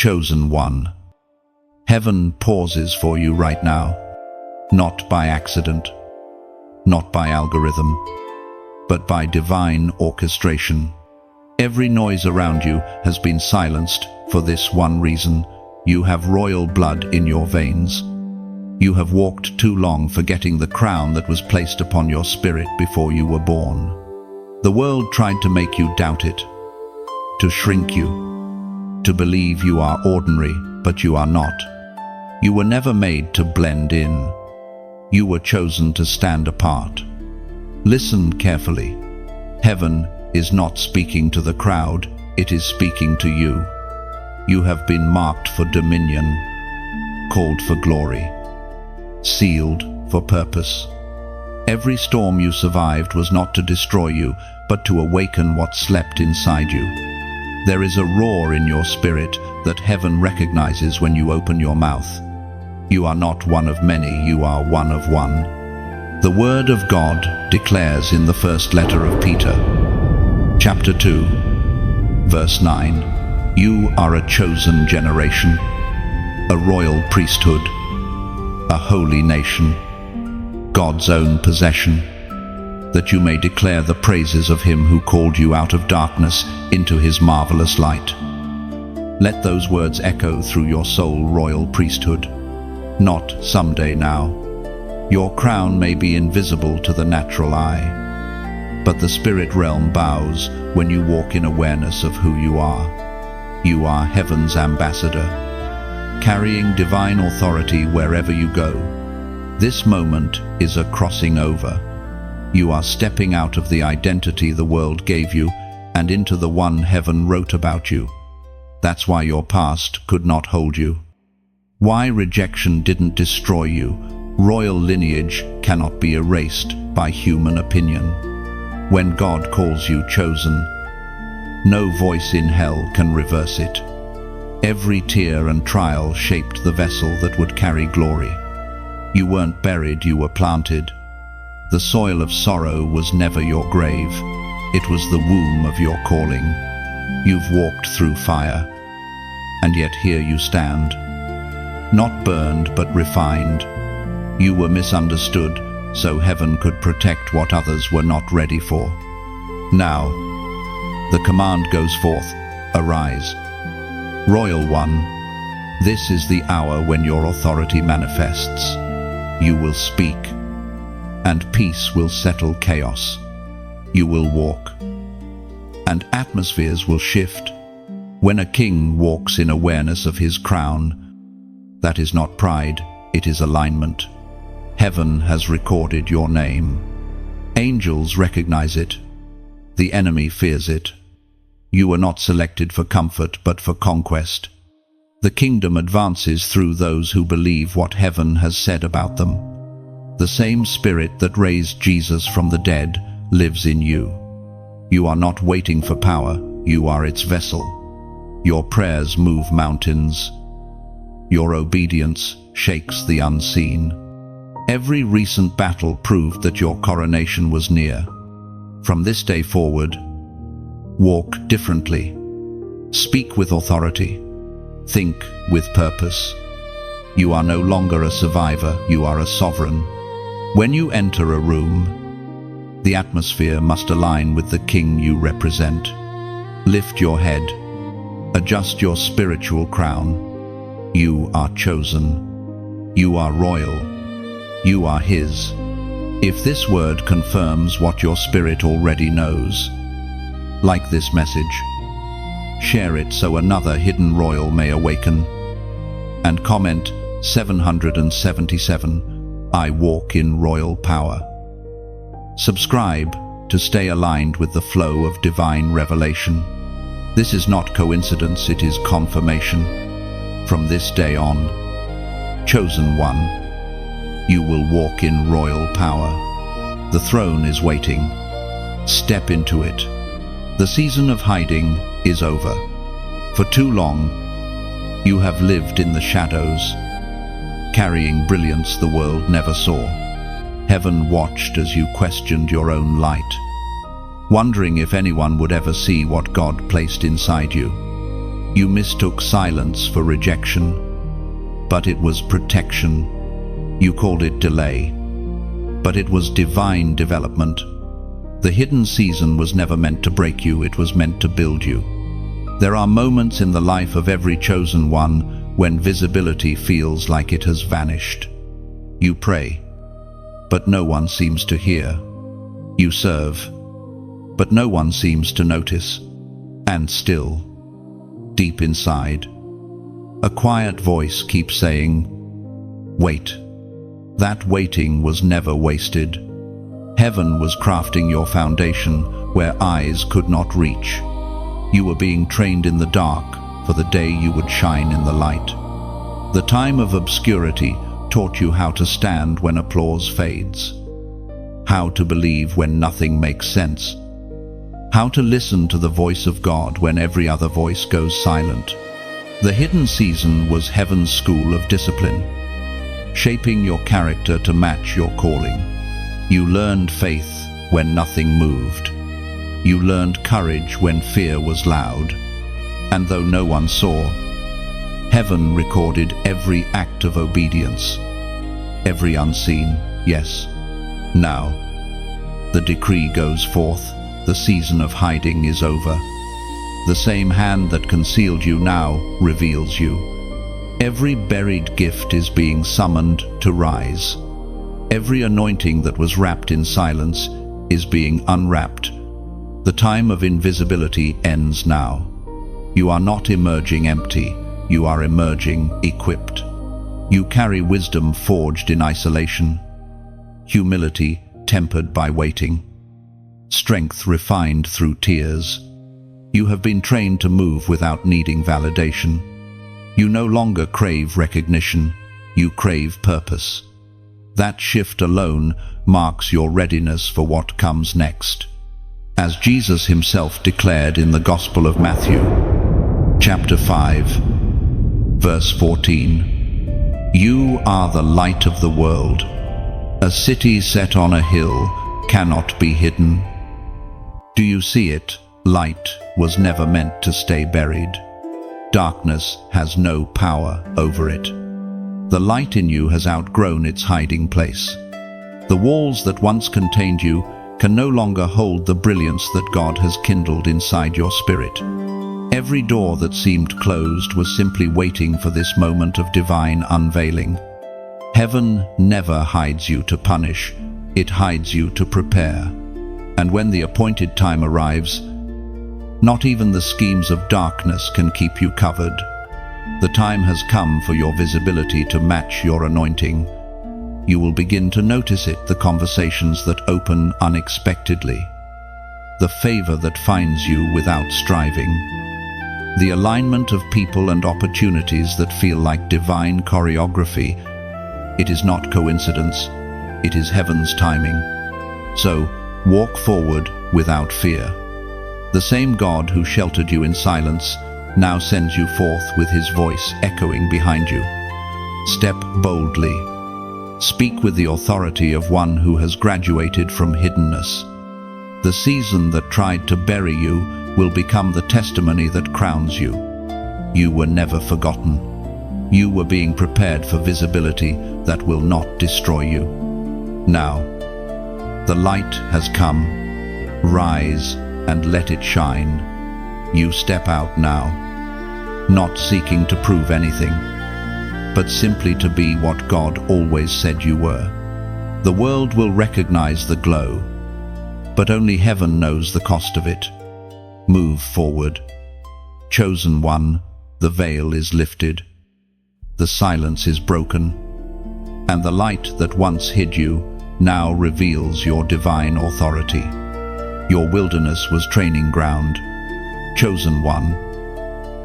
chosen one. Heaven pauses for you right now, not by accident, not by algorithm, but by divine orchestration. Every noise around you has been silenced for this one reason: you have royal blood in your veins. You have walked too long forgetting the crown that was placed upon your spirit before you were born. The world tried to make you doubt it, to shrink you, to believe you are ordinary, but you are not. You were never made to blend in. You were chosen to stand apart. Listen carefully. Heaven is not speaking to the crowd, it is speaking to you. You have been marked for dominion, called for glory, sealed for purpose. Every storm you survived was not to destroy you, but to awaken what slept inside you. There is a roar in your spirit that heaven recognizes when you open your mouth. You are not one of many, you are one of one. The Word of God declares in the first letter of Peter, chapter 2, verse 9, "You are a chosen generation, a royal priesthood, a holy nation, God's own possession, that you may declare the praises of him who called you out of darkness into his marvelous light." Let those words echo through your soul, royal priesthood. Not someday now. Your crown may be invisible to the natural eye, but the spirit realm bows when you walk in awareness of who you are. You are heaven's ambassador, carrying divine authority wherever you go. This moment is a crossing over. You are stepping out of the identity the world gave you and into the one heaven wrote about you. That's why your past could not hold you. Why rejection didn't destroy you. Royal lineage cannot be erased by human opinion. When God calls you chosen, no voice in hell can reverse it. Every tear and trial shaped the vessel that would carry glory. You weren't buried, you were planted. The soil of sorrow was never your grave. It was the womb of your calling. You've walked through fire, and yet here you stand. Not burned, but refined. You were misunderstood, so heaven could protect what others were not ready for. Now, the command goes forth, arise. Royal One, this is the hour when your authority manifests. You will speak, and peace will settle chaos. You will walk, and atmospheres will shift. When a king walks in awareness of his crown, that is not pride, it is alignment. Heaven has recorded your name. Angels recognize it. The enemy fears it. You were not selected for comfort, but for conquest. The kingdom advances through those who believe what heaven has said about them. The same spirit that raised Jesus from the dead lives in you. You are not waiting for power, you are its vessel. Your prayers move mountains. Your obedience shakes the unseen. Every recent battle proved that your coronation was near. From this day forward, walk differently. Speak with authority. Think with purpose. You are no longer a survivor, you are a sovereign. When you enter a room, the atmosphere must align with the king you represent. Lift your head. Adjust your spiritual crown. You are chosen. You are royal. You are his. If this word confirms what your spirit already knows, like this message, share it so another hidden royal may awaken, and comment 777, I walk in royal power. Subscribe to stay aligned with the flow of divine revelation. This is not coincidence, it is confirmation. From this day on, chosen one, you will walk in royal power. The throne is waiting. Step into it. The season of hiding is over. For too long, you have lived in the shadows, carrying brilliance the world never saw. Heaven watched as you questioned your own light, wondering if anyone would ever see what God placed inside you. You mistook silence for rejection, but it was protection. You called it delay, but it was divine development. The hidden season was never meant to break you, it was meant to build you. There are moments in the life of every chosen one when visibility feels like it has vanished. You pray, but no one seems to hear. You serve, but no one seems to notice. And still, deep inside, a quiet voice keeps saying, "Wait." That waiting was never wasted. Heaven was crafting your foundation where eyes could not reach. You were being trained in the dark for the day you would shine in the light. The time of obscurity taught you how to stand when applause fades, how to believe when nothing makes sense, how to listen to the voice of God when every other voice goes silent. The hidden season was heaven's school of discipline, shaping your character to match your calling. You learned faith when nothing moved. You learned courage when fear was loud. And though no one saw, heaven recorded every act of obedience, every unseen yes. Now, the decree goes forth, the season of hiding is over. The same hand that concealed you now reveals you. Every buried gift is being summoned to rise. Every anointing that was wrapped in silence is being unwrapped. The time of invisibility ends now. You are not emerging empty, you are emerging equipped. You carry wisdom forged in isolation, humility tempered by waiting, strength refined through tears. You have been trained to move without needing validation. You no longer crave recognition, you crave purpose. That shift alone marks your readiness for what comes next. As Jesus himself declared in the Gospel of Matthew, chapter 5, verse 14, "You are the light of the world. A city set on a hill cannot be hidden." Do you see it? Light was never meant to stay buried. Darkness has no power over it. The light in you has outgrown its hiding place. The walls that once contained you can no longer hold the brilliance that God has kindled inside your spirit. Every door that seemed closed was simply waiting for this moment of divine unveiling. Heaven never hides you to punish, it hides you to prepare. And when the appointed time arrives, not even the schemes of darkness can keep you covered. The time has come for your visibility to match your anointing. You will begin to notice it, the conversations that open unexpectedly, the favor that finds you without striving, the alignment of people and opportunities that feel like divine choreography. It is not coincidence, it is heaven's timing. So, walk forward without fear. The same God who sheltered you in silence now sends you forth with his voice echoing behind you. Step boldly. Speak with the authority of one who has graduated from hiddenness. The season that tried to bury you will become the testimony that crowns you. You were never forgotten. You were being prepared for visibility that will not destroy you. Now, the light has come. Rise and let it shine. You step out now, not seeking to prove anything, but simply to be what God always said you were. The world will recognize the glow, but only heaven knows the cost of it. Move forward. Chosen one, the veil is lifted, the silence is broken, and the light that once hid you now reveals your divine authority. Your wilderness was training ground. Chosen one,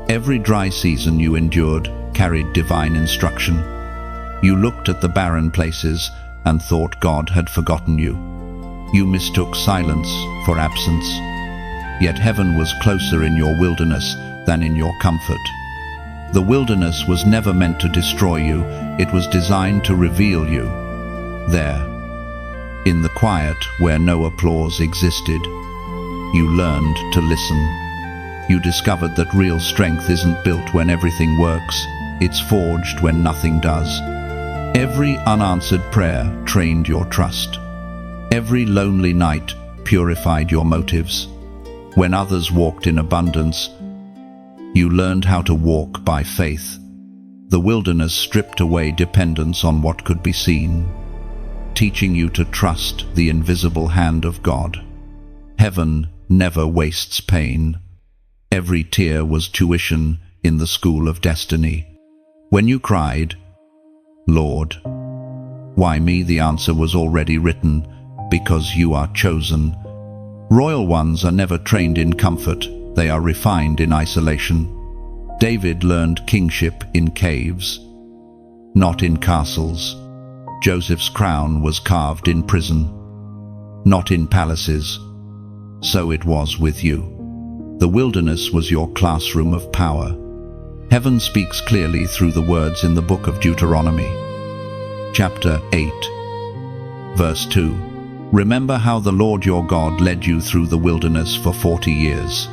every dry season you endured carried divine instruction. You looked at the barren places and thought God had forgotten you. You mistook silence for absence, yet heaven was closer in your wilderness than in your comfort. The wilderness was never meant to destroy you, it was designed to reveal you. There, in the quiet where no applause existed, you learned to listen. You discovered that real strength isn't built when everything works, it's forged when nothing does. Every unanswered prayer trained your trust. Every lonely night purified your motives. When others walked in abundance, you learned how to walk by faith. The wilderness stripped away dependence on what could be seen, teaching you to trust the invisible hand of God. Heaven never wastes pain. Every tear was tuition in the school of destiny. When you cried, "Lord, why me?" the answer was already written, because you are chosen. Royal ones are never trained in comfort, they are refined in isolation. David learned kingship in caves, not in castles. Joseph's crown was carved in prison, not in palaces. So it was with you. The wilderness was your classroom of power. Heaven speaks clearly through the words in the book of Deuteronomy, chapter 8, verse 2. Remember how the Lord your God led you through the wilderness for 40 years,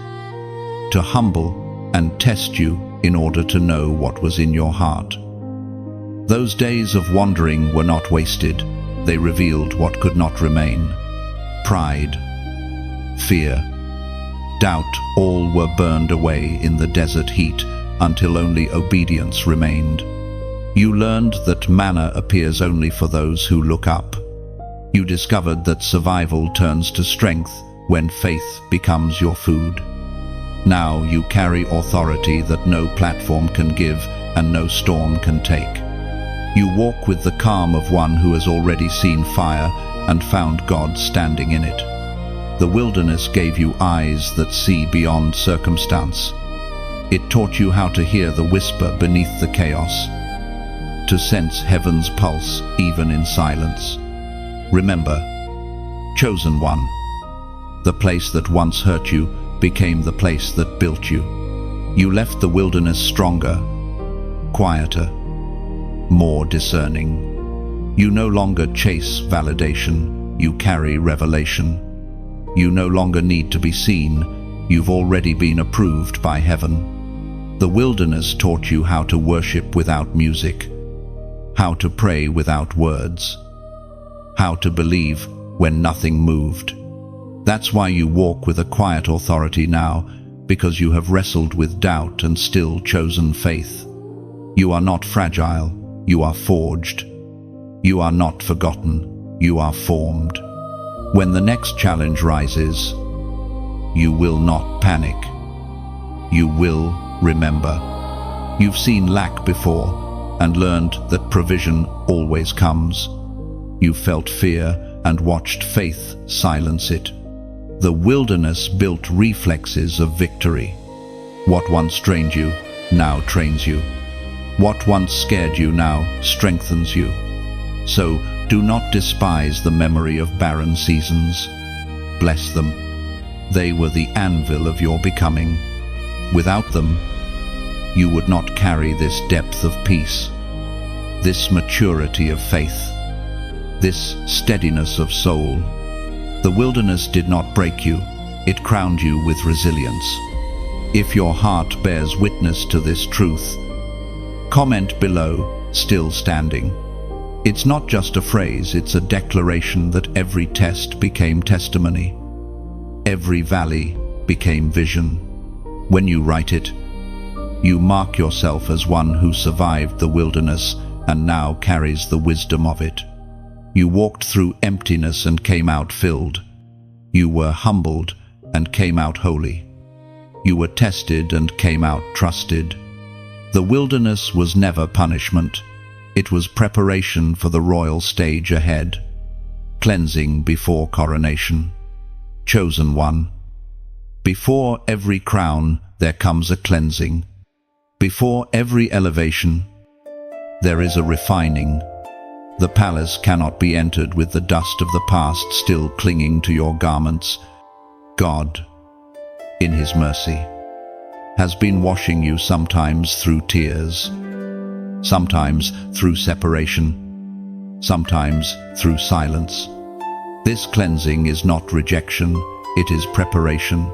to humble and test you in order to know what was in your heart. Those days of wandering were not wasted. They revealed what could not remain. Pride, fear, doubt, all were burned away in the desert heat until only obedience remained. You learned that manna appears only for those who look up. You discovered that survival turns to strength when faith becomes your food. Now you carry authority that no platform can give and no storm can take. You walk with the calm of one who has already seen fire and found God standing in it. The wilderness gave you eyes that see beyond circumstance. It taught you how to hear the whisper beneath the chaos, to sense heaven's pulse even in silence. Remember, chosen one, the place that once hurt you became the place that built you. You left the wilderness stronger, quieter, more discerning. You no longer chase validation, you carry revelation. You no longer need to be seen, you've already been approved by heaven. The wilderness taught you how to worship without music, how to pray without words, how to believe when nothing moved. That's why you walk with a quiet authority now, because you have wrestled with doubt and still chosen faith. You are not fragile, you are forged. You are not forgotten, you are formed. When the next challenge rises, you will not panic. You will remember. You've seen lack before and learned that provision always comes. You felt fear and watched faith silence it. The wilderness built reflexes of victory. What once drained you now trains you. What once scared you now strengthens you. So do not despise the memory of barren seasons. Bless them. They were the anvil of your becoming. Without them, you would not carry this depth of peace, this maturity of faith, this steadiness of soul. The wilderness did not break you, it crowned you with resilience. If your heart bears witness to this truth, comment below, "Still standing." It's not just a phrase, it's a declaration that every test became testimony. Every valley became vision. When you write it, you mark yourself as one who survived the wilderness and now carries the wisdom of it. You walked through emptiness and came out filled. You were humbled and came out holy. You were tested and came out trusted. The wilderness was never punishment. It was preparation for the royal stage ahead. Cleansing before coronation. Chosen one. Before every crown, there comes a cleansing. Before every elevation, there is a refining. The palace cannot be entered with the dust of the past still clinging to your garments. God, in His mercy, has been washing you sometimes through tears, sometimes through separation, sometimes through silence. This cleansing is not rejection, it is preparation.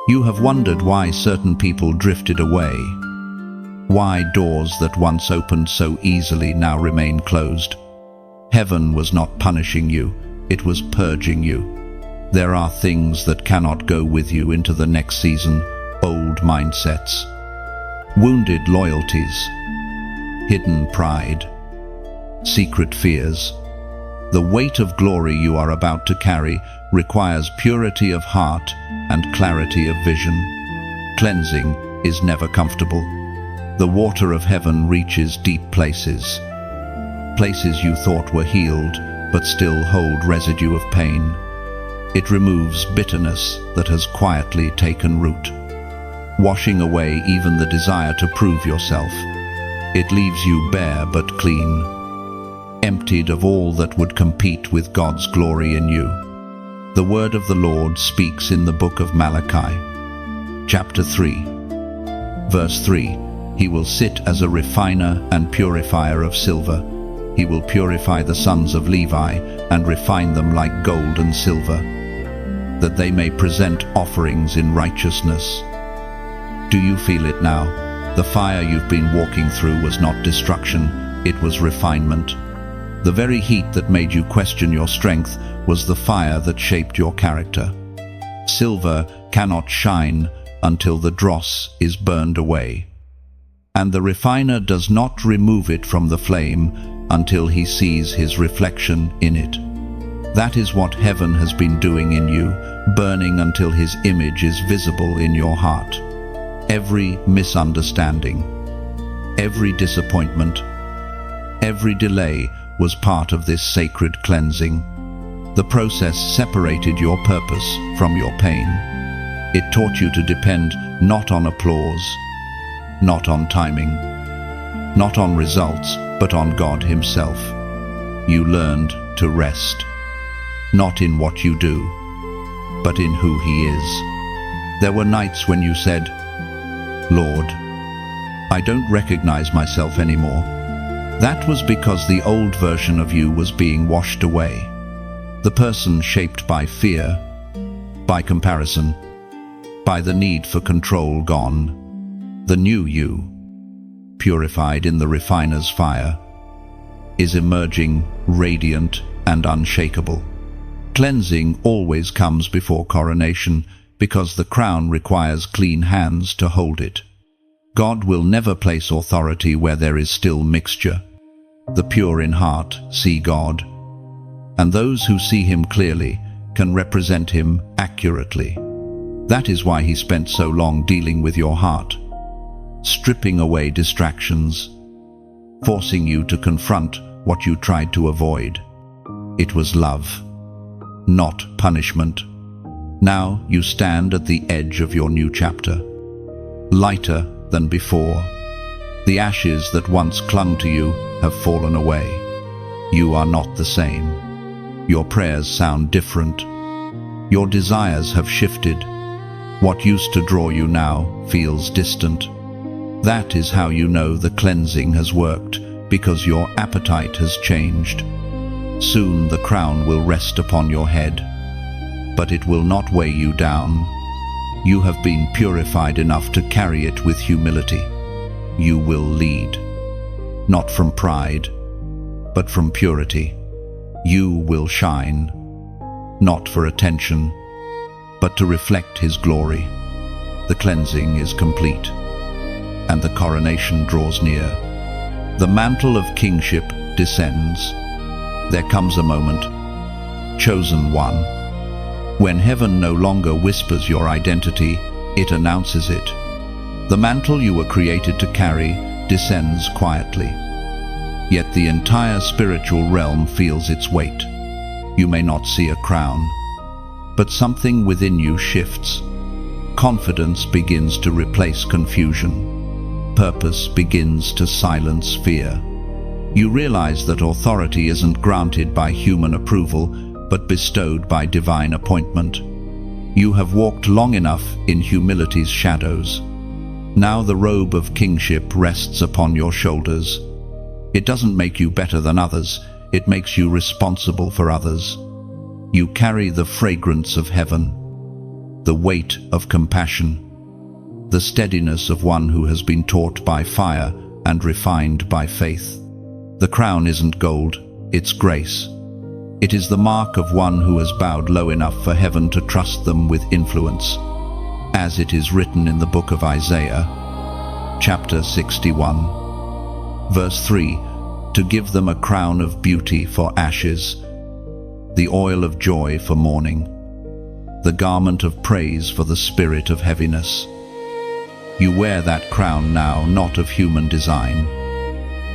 You have wondered why certain people drifted away, why doors that once opened so easily now remain closed. Heaven was not punishing you, it was purging you. There are things that cannot go with you into the next season, old mindsets, wounded loyalties, hidden pride, secret fears. The weight of glory you are about to carry requires purity of heart and clarity of vision. Cleansing is never comfortable. The water of heaven reaches deep places. Places you thought were healed, but still hold residue of pain. It removes bitterness that has quietly taken root, washing away even the desire to prove yourself. It leaves you bare but clean, emptied of all that would compete with God's glory in you. The word of the Lord speaks in the book of Malachi, chapter 3, verse 3. He will sit as a refiner and purifier of silver. He will purify the sons of Levi and refine them like gold and silver, that they may present offerings in righteousness. Do you feel it now? The fire you've been walking through was not destruction, it was refinement. The very heat that made you question your strength was the fire that shaped your character. Silver cannot shine until the dross is burned away, and the refiner does not remove it from the flame until he sees his reflection in it. That is what heaven has been doing in you, burning until his image is visible in your heart. Every misunderstanding, every disappointment, every delay was part of this sacred cleansing. The process separated your purpose from your pain. It taught you to depend not on applause, not on timing, not on results, but on God Himself. You learned to rest, not in what you do, but in who He is. There were nights when you said, "Lord, I don't recognize myself anymore." That was because the old version of you was being washed away. The person shaped by fear, by comparison, by the need for control gone. The new you, purified in the refiner's fire, is emerging radiant and unshakable. Cleansing always comes before coronation because the crown requires clean hands to hold it. God will never place authority where there is still mixture. The pure in heart see God, and those who see Him clearly can represent Him accurately. That is why He spent so long dealing with your heart, stripping away distractions, forcing you to confront what you tried to avoid. It was love, not punishment. Now you stand at the edge of your new chapter, lighter than before. The ashes that once clung to you have fallen away. You are not the same. Your prayers sound different. Your desires have shifted. What used to draw you now feels distant. That is how you know the cleansing has worked, because your appetite has changed. Soon the crown will rest upon your head, but it will not weigh you down. You have been purified enough to carry it with humility. You will lead, not from pride, but from purity. You will shine, not for attention, but to reflect His glory. The cleansing is complete, and the coronation draws near. The mantle of kingship descends. There comes a moment, chosen one, when heaven no longer whispers your identity, it announces it. The mantle you were created to carry descends quietly, yet the entire spiritual realm feels its weight. You may not see a crown, but something within you shifts. Confidence begins to replace confusion. Purpose begins to silence fear. You realize that authority isn't granted by human approval, but bestowed by divine appointment. You have walked long enough in humility's shadows. Now the robe of kingship rests upon your shoulders. It doesn't make you better than others, it makes you responsible for others. You carry the fragrance of heaven, the weight of compassion, the steadiness of one who has been taught by fire and refined by faith. The crown isn't gold, it's grace. It is the mark of one who has bowed low enough for heaven to trust them with influence, as it is written in the book of Isaiah, chapter 61, verse 3, to give them a crown of beauty for ashes, the oil of joy for mourning, the garment of praise for the spirit of heaviness. You wear that crown now, not of human design,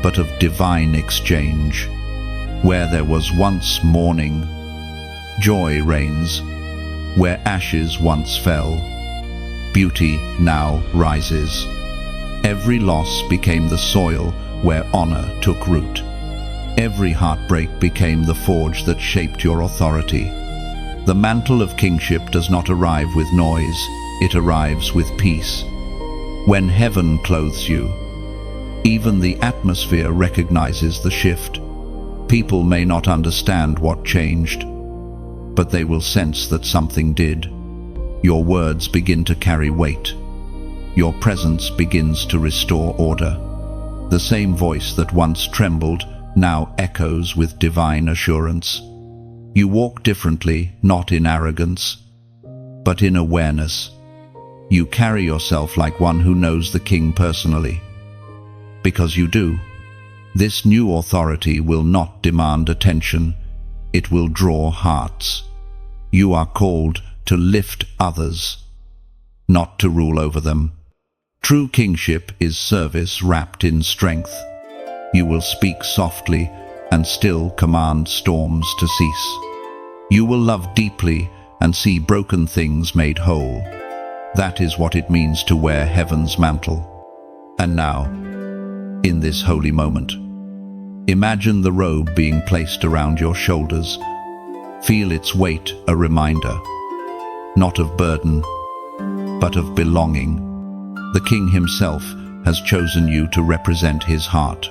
but of divine exchange. Where there was once mourning, joy reigns. Where ashes once fell, beauty now rises. Every loss became the soil where honor took root. Every heartbreak became the forge that shaped your authority. The mantle of kingship does not arrive with noise, it arrives with peace. When heaven clothes you, even the atmosphere recognizes the shift. People may not understand what changed, but they will sense that something did. Your words begin to carry weight. Your presence begins to restore order. The same voice that once trembled now echoes with divine assurance. You walk differently, not in arrogance, but in awareness. You carry yourself like one who knows the King personally. Because you do. This new authority will not demand attention, it will draw hearts. You are called to lift others, not to rule over them. True kingship is service wrapped in strength. You will speak softly and still command storms to cease. You will love deeply and see broken things made whole. That is what it means to wear heaven's mantle. And now, in this holy moment, imagine the robe being placed around your shoulders. Feel its weight, a reminder, not of burden, but of belonging. The King himself has chosen you to represent his heart.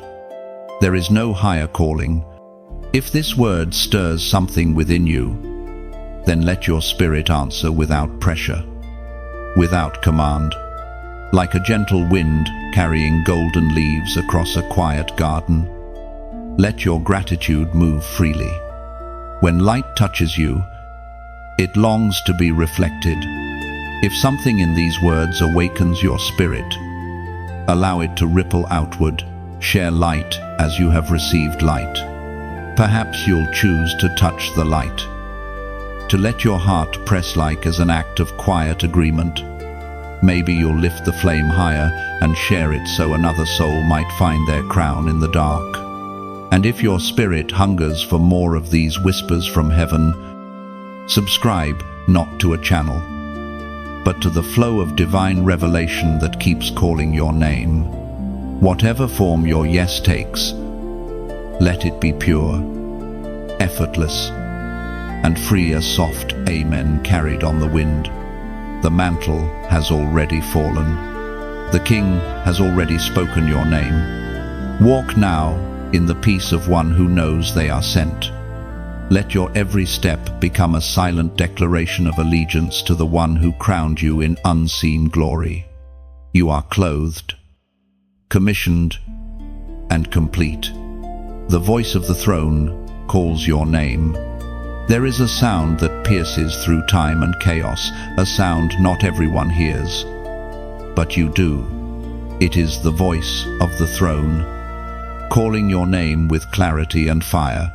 There is no higher calling. If this word stirs something within you, then let your spirit answer without pressure, without command. Like a gentle wind carrying golden leaves across a quiet garden, let your gratitude move freely. When light touches you, it longs to be reflected. If something in these words awakens your spirit, allow it to ripple outward. Share light as you have received light. Perhaps you'll choose to touch the light, to let your heart press like as an act of quiet agreement. Maybe you'll lift the flame higher and share it so another soul might find their crown in the dark. And if your spirit hungers for more of these whispers from heaven, subscribe not to a channel, but to the flow of divine revelation that keeps calling your name. Whatever form your yes takes, let it be pure, effortless, and free as soft amen carried on the wind. The mantle has already fallen. The King has already spoken your name. Walk now in the peace of one who knows they are sent. Let your every step become a silent declaration of allegiance to the one who crowned you in unseen glory. You are clothed, commissioned, and complete. The voice of the throne calls your name. There is a sound that pierces through time and chaos, a sound not everyone hears. But you do. It is the voice of the throne, calling your name with clarity and fire.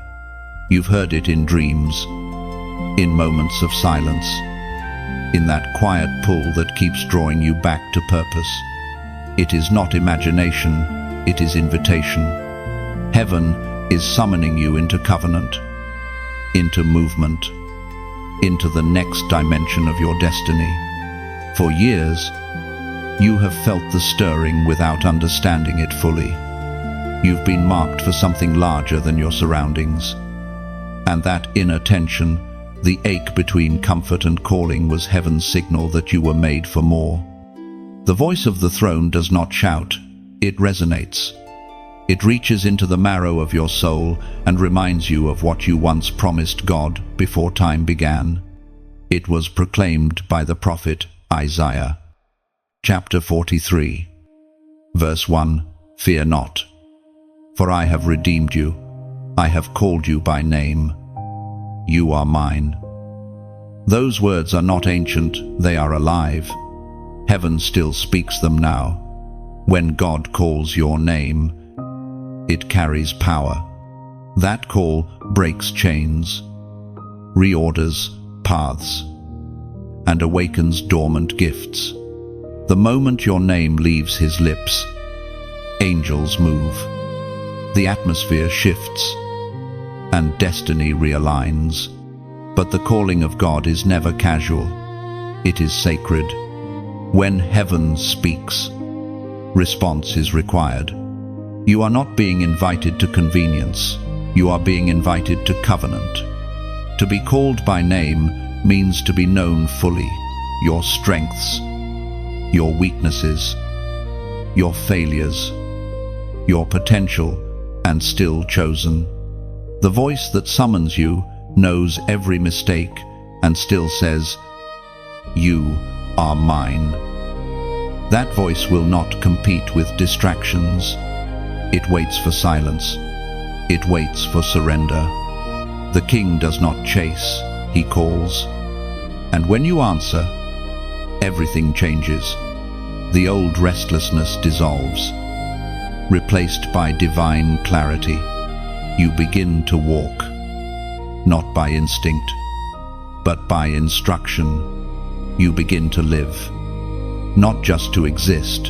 You've heard it in dreams, in moments of silence, in that quiet pull that keeps drawing you back to purpose. It is not imagination, it is invitation. Heaven is summoning you into covenant, into movement, into the next dimension of your destiny. For years, you have felt the stirring without understanding it fully. You've been marked for something larger than your surroundings. And that inner tension, the ache between comfort and calling, was heaven's signal that you were made for more. The voice of the throne does not shout, it resonates. It reaches into the marrow of your soul and reminds you of what you once promised God before time began. It was proclaimed by the prophet Isaiah. Chapter 43, verse 1. Fear not, for I have redeemed you. I have called you by name. You are mine. Those words are not ancient, they are alive. Heaven still speaks them now. When God calls your name, it carries power. That call breaks chains, reorders paths, and awakens dormant gifts. The moment your name leaves his lips, angels move, the atmosphere shifts, and destiny realigns. But the calling of God is never casual. It is sacred. When heaven speaks, response is required. You are not being invited to convenience. You are being invited to covenant. To be called by name means to be known fully. Your strengths, your weaknesses, your failures, your potential, and still chosen. The voice that summons you knows every mistake and still says, "You are mine." That voice will not compete with distractions. It waits for silence. It waits for surrender. The king does not chase, he calls. And when you answer, everything changes. The old restlessness dissolves, replaced by divine clarity. You begin to walk, not by instinct, but by instruction. You begin to live, not just to exist.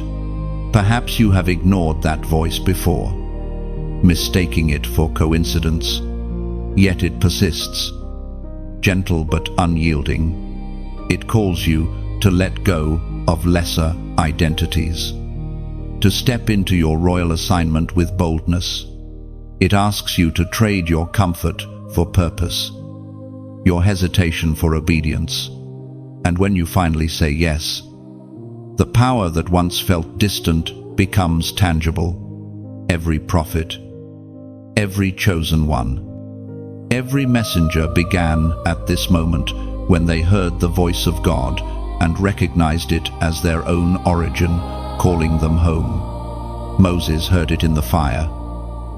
Perhaps you have ignored that voice before, mistaking it for coincidence, yet it persists, gentle but unyielding. It calls you to let go of lesser identities, to step into your royal assignment with boldness. It asks you to trade your comfort for purpose, your hesitation for obedience. And when you finally say yes, the power that once felt distant becomes tangible. Every prophet, every chosen one, every messenger began at this moment when they heard the voice of God and recognized it as their own origin, calling them home. Moses heard it in the fire.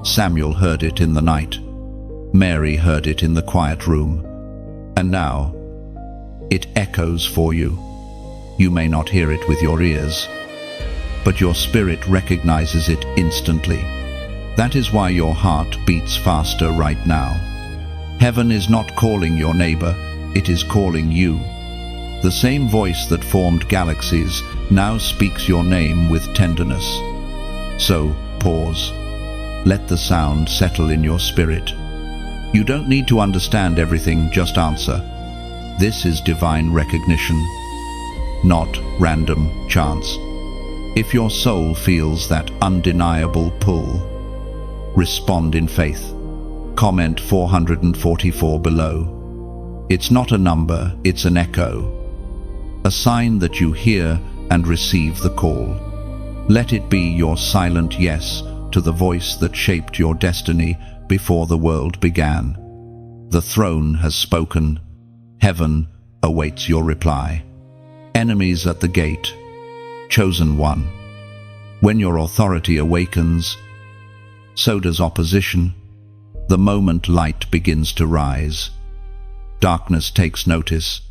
Samuel heard it in the night. Mary heard it in the quiet room. And now, it echoes for you. You may not hear it with your ears, but your spirit recognizes it instantly. That is why your heart beats faster right now. Heaven is not calling your neighbor, it is calling you. The same voice that formed galaxies now speaks your name with tenderness. So, pause. Let the sound settle in your spirit. You don't need to understand everything, just answer. This is divine recognition, not random chance. If your soul feels that undeniable pull, respond in faith. Comment 444 below. It's not a number, it's an echo. A sign that you hear and receive the call. Let it be your silent yes to the voice that shaped your destiny before the world began. The throne has spoken. Heaven awaits your reply. Enemies at the gate. Chosen one. When your authority awakens, so does opposition. The moment light begins to rise, darkness takes notice,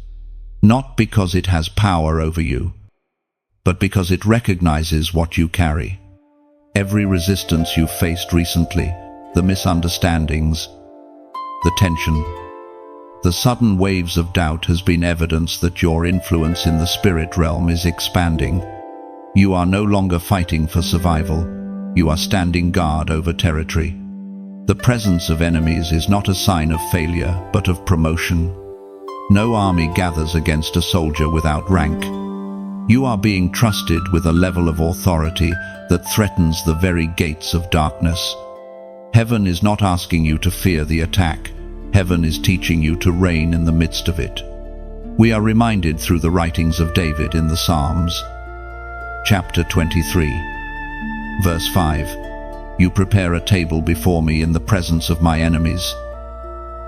not because it has power over you, but because it recognizes what you carry. Every resistance you've faced recently, the misunderstandings, the tension, the sudden waves of doubt has been evidence that your influence in the spirit realm is expanding. You are no longer fighting for survival. You are standing guard over territory. The presence of enemies is not a sign of failure, but of promotion. No army gathers against a soldier without rank. You are being trusted with a level of authority that threatens the very gates of darkness. Heaven is not asking you to fear the attack. Heaven is teaching you to reign in the midst of it. We are reminded through the writings of David in the Psalms. Chapter 23, verse 5. You prepare a table before me in the presence of my enemies.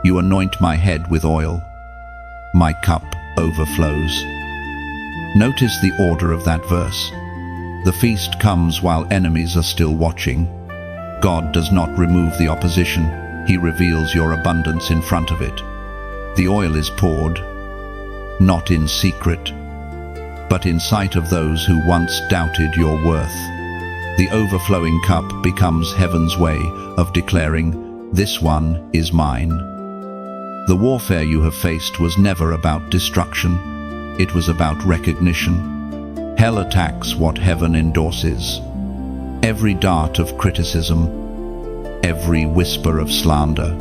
You anoint my head with oil. My cup overflows. Notice the order of that verse. The feast comes while enemies are still watching. God does not remove the opposition, He reveals your abundance in front of it. The oil is poured, not in secret, but in sight of those who once doubted your worth. The overflowing cup becomes heaven's way of declaring, "This one is mine." The warfare you have faced was never about destruction, it was about recognition. Hell attacks what heaven endorses. Every dart of criticism, every whisper of slander,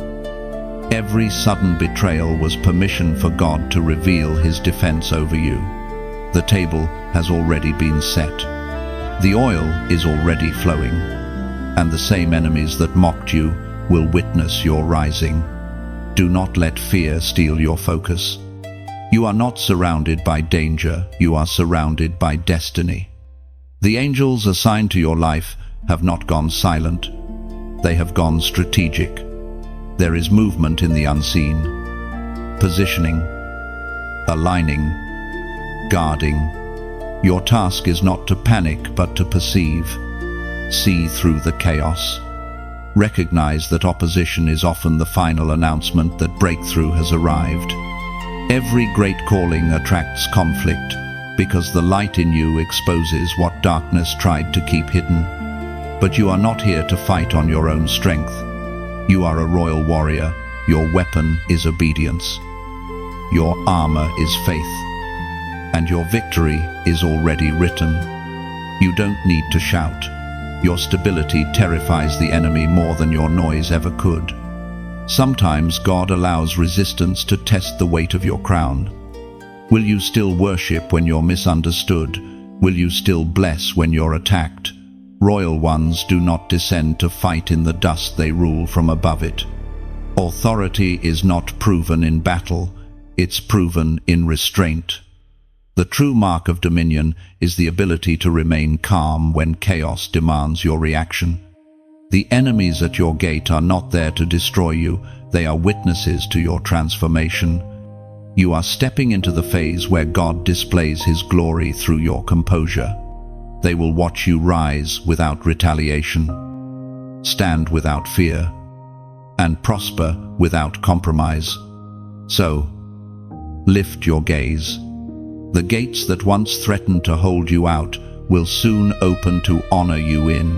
every sudden betrayal was permission for God to reveal His defense over you. The table has already been set. The oil is already flowing, and the same enemies that mocked you will witness your rising. Do not let fear steal your focus. You are not surrounded by danger, you are surrounded by destiny. The angels assigned to your life have not gone silent, they have gone strategic. There is movement in the unseen, positioning, aligning, guarding. Your task is not to panic but to perceive, see through the chaos. Recognize that opposition is often the final announcement that breakthrough has arrived. Every great calling attracts conflict because the light in you exposes what darkness tried to keep hidden. But you are not here to fight on your own strength. You are a royal warrior. Your weapon is obedience. Your armor is faith. And your victory is already written. You don't need to shout. Your stability terrifies the enemy more than your noise ever could. Sometimes God allows resistance to test the weight of your crown. Will you still worship when you're misunderstood? Will you still bless when you're attacked? Royal ones do not descend to fight in the dust, they rule from above it. Authority is not proven in battle, it's proven in restraint. The true mark of dominion is the ability to remain calm when chaos demands your reaction. The enemies at your gate are not there to destroy you, they are witnesses to your transformation. You are stepping into the phase where God displays His glory through your composure. They will watch you rise without retaliation, stand without fear, and prosper without compromise. So, lift your gaze. The gates that once threatened to hold you out will soon open to honor you in.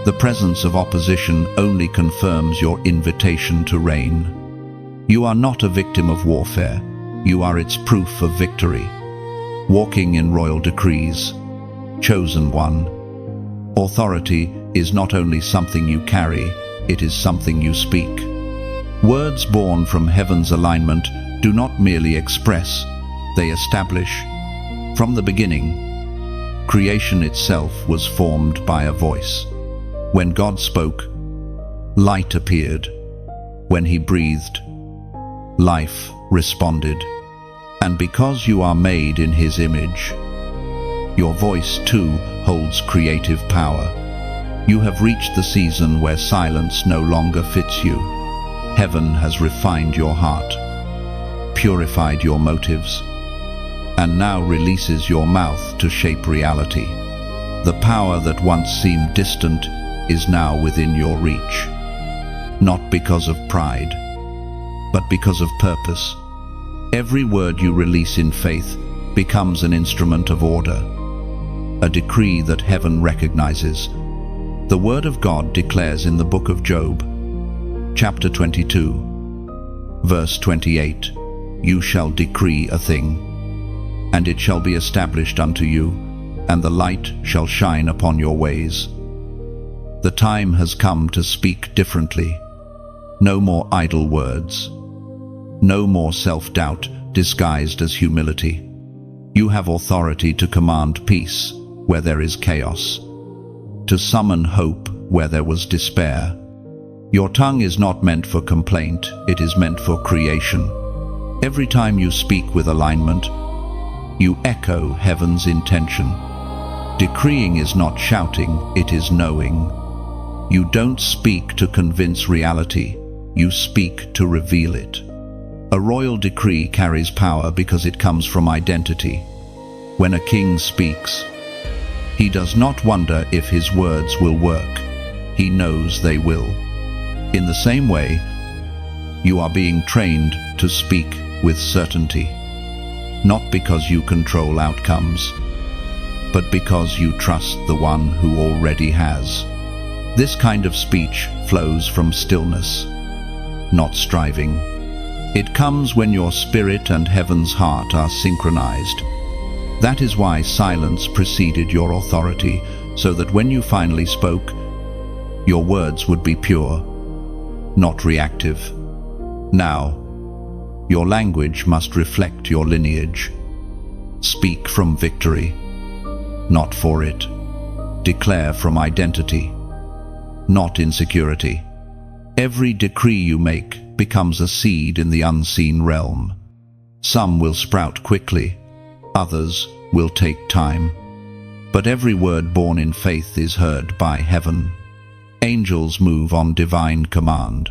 The presence of opposition only confirms your invitation to reign. You are not a victim of warfare, you are its proof of victory. Walking in royal decrees, chosen one. Authority is not only something you carry, it is something you speak. Words born from heaven's alignment do not merely express, they establish. From the beginning, creation itself was formed by a voice. When God spoke, light appeared. When He breathed, life responded. And because you are made in His image, your voice too holds creative power. You have reached the season where silence no longer fits you. Heaven has refined your heart, purified your motives, and now releases your mouth to shape reality. The power that once seemed distant is now within your reach. Not because of pride, but because of purpose. Every word you release in faith becomes an instrument of order, a decree that heaven recognizes. The Word of God declares in the book of Job, chapter 22, verse 28, "You shall decree a thing, and it shall be established unto you, and the light shall shine upon your ways." The time has come to speak differently. No more idle words. No more self-doubt disguised as humility. You have authority to command peace where there is chaos, to summon hope where there was despair. Your tongue is not meant for complaint, it is meant for creation. Every time you speak with alignment, you echo heaven's intention. Decreeing is not shouting, it is knowing. You don't speak to convince reality, you speak to reveal it. A royal decree carries power because it comes from identity. When a king speaks, he does not wonder if his words will work. He knows they will. In the same way, you are being trained to speak with certainty, not because you control outcomes, but because you trust the one who already has. This kind of speech flows from stillness, not striving. It comes when your spirit and heaven's heart are synchronized. That is why silence preceded your authority, so that when you finally spoke, your words would be pure, not reactive. Now, your language must reflect your lineage. Speak from victory, not for it. Declare from identity, not insecurity. Every decree you make becomes a seed in the unseen realm. Some will sprout quickly, others will take time. But every word born in faith is heard by heaven. Angels move on divine command,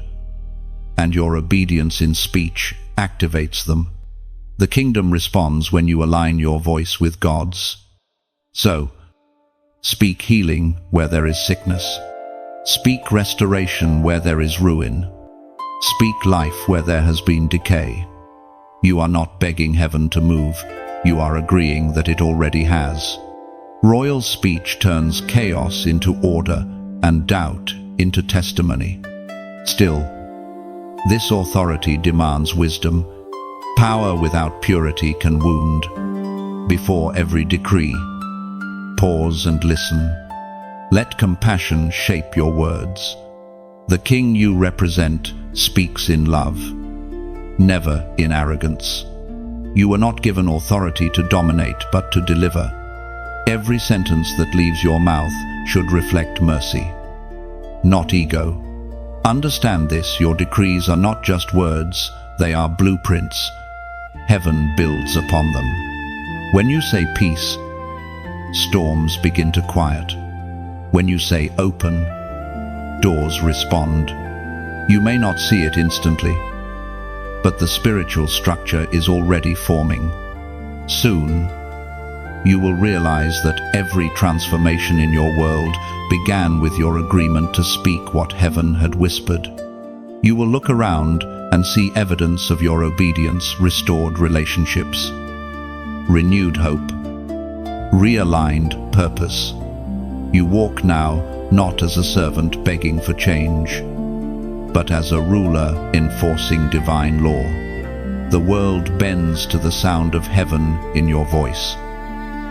and your obedience in speech activates them. The kingdom responds when you align your voice with God's. So, speak healing where there is sickness. Speak restoration where there is ruin. Speak life where there has been decay. You are not begging heaven to move, you are agreeing that it already has. Royal speech turns chaos into order and doubt into testimony. Still, this authority demands wisdom. Power without purity can wound. Before every decree, pause and listen. Let compassion shape your words. The king you represent speaks in love, never in arrogance. You were not given authority to dominate, but to deliver. Every sentence that leaves your mouth should reflect mercy, not ego. Understand this, your decrees are not just words, they are blueprints. Heaven builds upon them. When you say peace, storms begin to quiet. When you say open, doors respond. You may not see it instantly, but the spiritual structure is already forming. Soon, you will realize that every transformation in your world began with your agreement to speak what heaven had whispered. You will look around and see evidence of your obedience, restored relationships, renewed hope, realigned purpose. You walk now not as a servant begging for change, but as a ruler enforcing divine law. The world bends to the sound of heaven in your voice.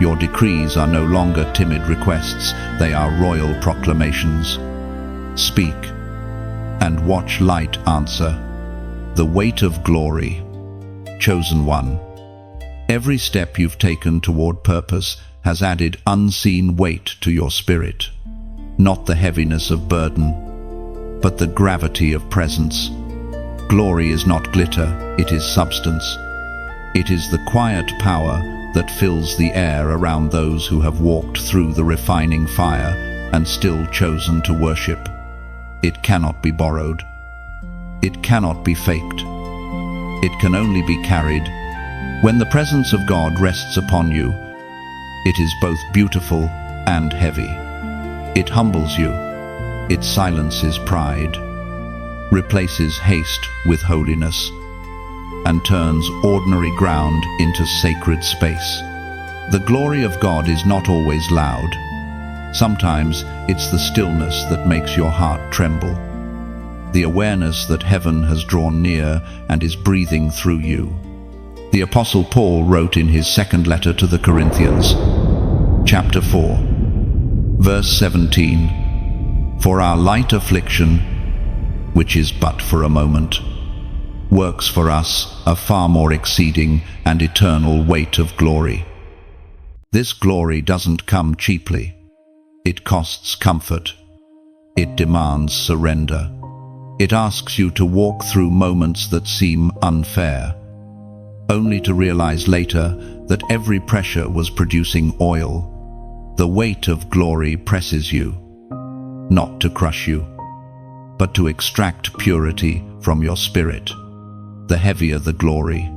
Your decrees are no longer timid requests, they are royal proclamations. Speak, and watch light answer. The weight of glory. Chosen one. Every step you've taken toward purpose has added unseen weight to your spirit. Not the heaviness of burden, but the gravity of presence. Glory is not glitter, it is substance. It is the quiet power that fills the air around those who have walked through the refining fire and still chosen to worship. It cannot be borrowed. It cannot be faked. It can only be carried. When the presence of God rests upon you, it is both beautiful and heavy. It humbles you. It silences pride, replaces haste with holiness, and turns ordinary ground into sacred space. The glory of God is not always loud. Sometimes it's the stillness that makes your heart tremble. The awareness that heaven has drawn near and is breathing through you. The Apostle Paul wrote in his second letter to the Corinthians, chapter 4, verse 17, "For our light affliction, which is but for a moment, works for us a far more exceeding and eternal weight of glory." This glory doesn't come cheaply. It costs comfort. It demands surrender. It asks you to walk through moments that seem unfair, only to realize later that every pressure was producing oil. The weight of glory presses you, not to crush you, but to extract purity from your spirit. the heavier the glory,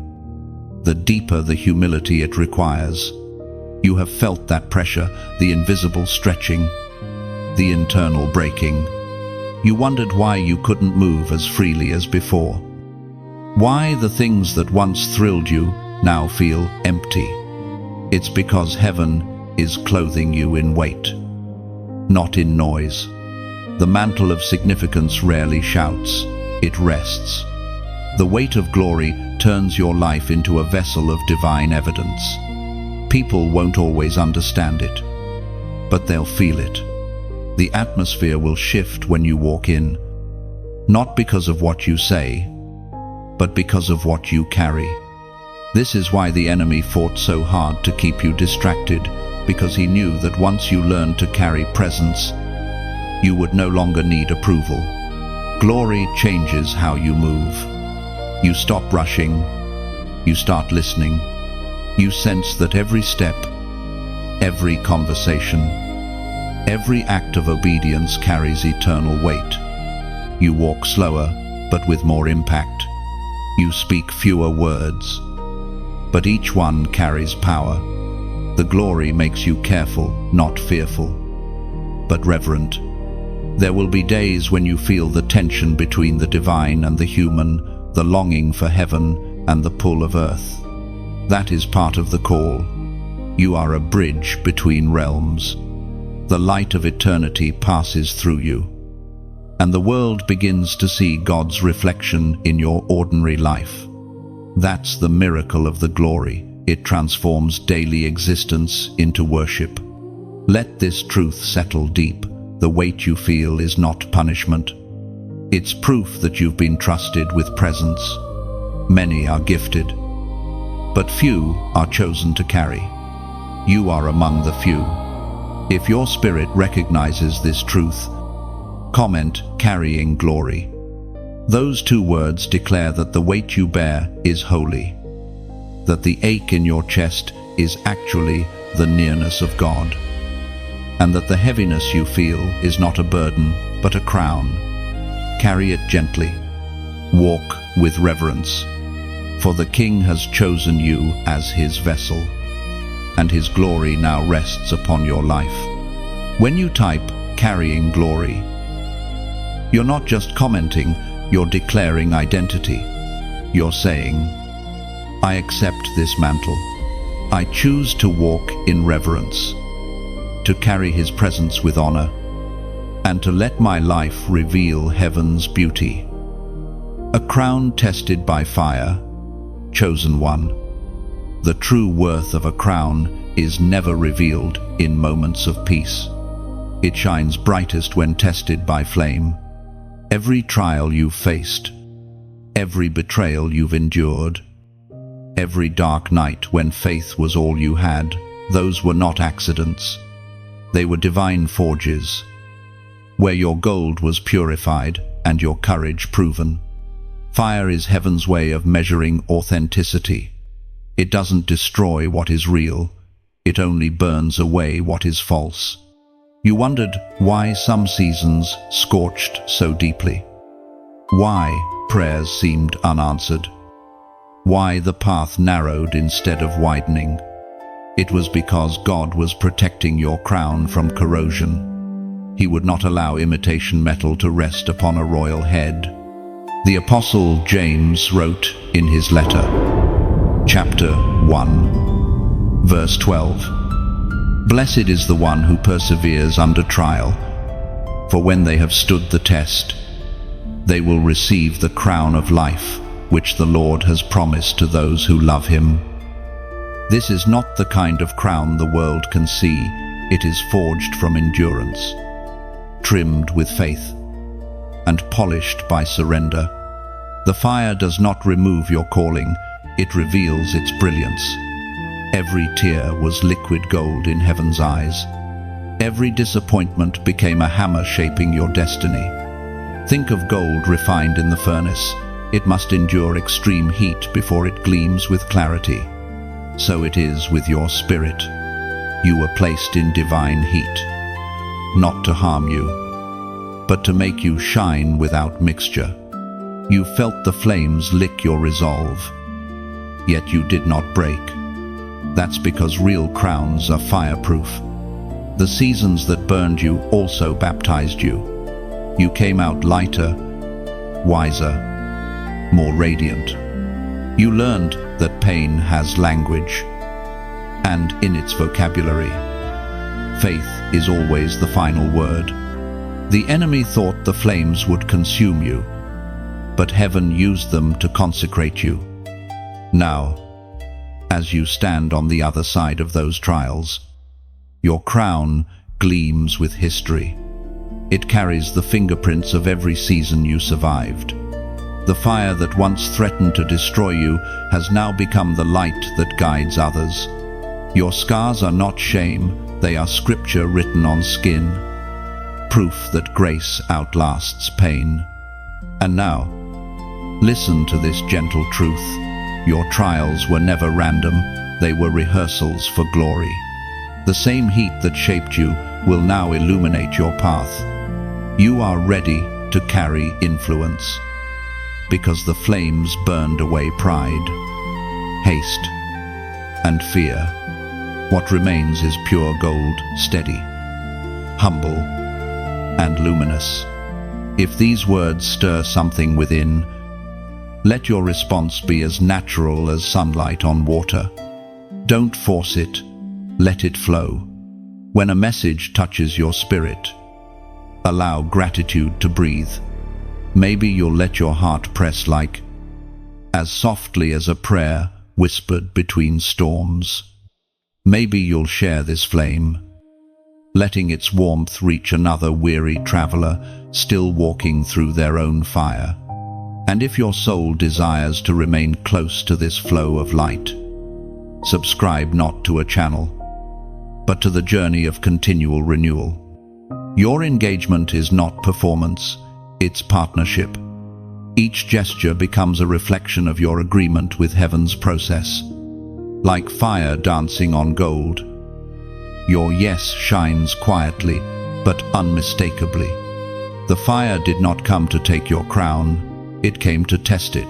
the deeper the humility it requires. You have felt that pressure, the invisible stretching, the internal breaking. You wondered why you couldn't move as freely as before. Why the things that once thrilled you now feel empty. It's because heaven is clothing you in weight, not in noise. The mantle of significance rarely shouts, it rests. The weight of glory turns your life into a vessel of divine evidence. People won't always understand it, but they'll feel it. The atmosphere will shift when you walk in, not because of what you say, but because of what you carry. This is why the enemy fought so hard to keep you distracted, because he knew that once you learned to carry presence, you would no longer need approval. Glory changes how you move. You stop rushing, you start listening. You sense that every step, every conversation, every act of obedience carries eternal weight. You walk slower, but with more impact. You speak fewer words, but each one carries power. The glory makes you careful, not fearful, but reverent. There will be days when you feel the tension between the divine and the human, the longing for heaven and the pull of earth. That is part of the call. You are a bridge between realms. The light of eternity passes through you, and the world begins to see God's reflection in your ordinary life. That's the miracle of the glory. It transforms daily existence into worship. Let this truth settle deep. The weight you feel is not punishment. It's proof that you've been trusted with presence. Many are gifted, but few are chosen to carry. You are among the few. If your spirit recognizes this truth, comment "carrying glory." Those two words declare that the weight you bear is holy, that the ache in your chest is actually the nearness of God, and that the heaviness you feel is not a burden, but a crown. Carry it gently. Walk with reverence, for the King has chosen you as his vessel, and his glory now rests upon your life. When you type "carrying glory," you're not just commenting, you're declaring identity. You're saying, "I accept this mantle. I choose to walk in reverence, to carry his presence with honor, and to let my life reveal heaven's beauty." A crown tested by fire, chosen one. The true worth of a crown is never revealed in moments of peace. It shines brightest when tested by flame. Every trial you've faced, every betrayal you've endured, every dark night when faith was all you had, those were not accidents. They were divine forges, where your gold was purified and your courage proven. Fire is heaven's way of measuring authenticity. It doesn't destroy what is real, it only burns away what is false. You wondered why some seasons scorched so deeply, why prayers seemed unanswered, why the path narrowed instead of widening. It was because God was protecting your crown from corrosion. He would not allow imitation metal to rest upon a royal head. The Apostle James wrote in his letter, chapter 1, verse 12, "Blessed is the one who perseveres under trial, for when they have stood the test, they will receive the crown of life, which the Lord has promised to those who love him." This is not the kind of crown the world can see. It is forged from endurance, trimmed with faith, and polished by surrender. The fire does not remove your calling, it reveals its brilliance. Every tear was liquid gold in heaven's eyes. Every disappointment became a hammer shaping your destiny. Think of gold refined in the furnace. It must endure extreme heat before it gleams with clarity. So it is with your spirit. You were placed in divine heat, not to harm you, but to make you shine without mixture. You felt the flames lick your resolve, yet you did not break. That's because real crowns are fireproof. The seasons that burned you also baptized you. You came out lighter, wiser, more radiant. You learned that pain has language, and in its vocabulary, faith is always the final word. The enemy thought the flames would consume you, but heaven used them to consecrate you. Now, as you stand on the other side of those trials, your crown gleams with history. It carries the fingerprints of every season you survived. The fire that once threatened to destroy you has now become the light that guides others. Your scars are not shame, they are scripture written on skin, proof that grace outlasts pain. And now, listen to this gentle truth. Your trials were never random, they were rehearsals for glory. The same heat that shaped you will now illuminate your path. You are ready to carry influence, because the flames burned away pride, haste, and fear. What remains is pure gold, steady, humble, and luminous. If these words stir something within, let your response be as natural as sunlight on water. Don't force it, let it flow. When a message touches your spirit, allow gratitude to breathe. Maybe you'll let your heart press like, as softly as a prayer whispered between storms. Maybe you'll share this flame, letting its warmth reach another weary traveler still walking through their own fire. And if your soul desires to remain close to this flow of light, subscribe not to a channel, but to the journey of continual renewal. Your engagement is not performance, it's partnership. Each gesture becomes a reflection of your agreement with heaven's process. Like fire dancing on gold, your yes shines quietly but unmistakably. The fire did not come to take your crown, it came to test it.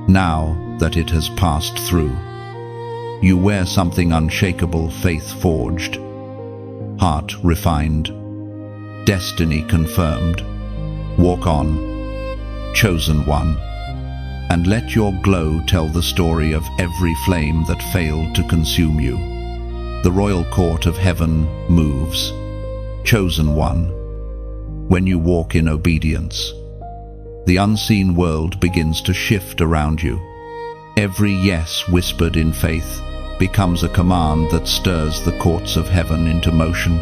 Now that it has passed through, you wear something unshakable, faith forged, heart refined, destiny confirmed. Walk on, chosen one, and let your glow tell the story of every flame that failed to consume you. The royal court of heaven moves, chosen one. When you walk in obedience, the unseen world begins to shift around you. Every yes whispered in faith becomes a command that stirs the courts of heaven into motion.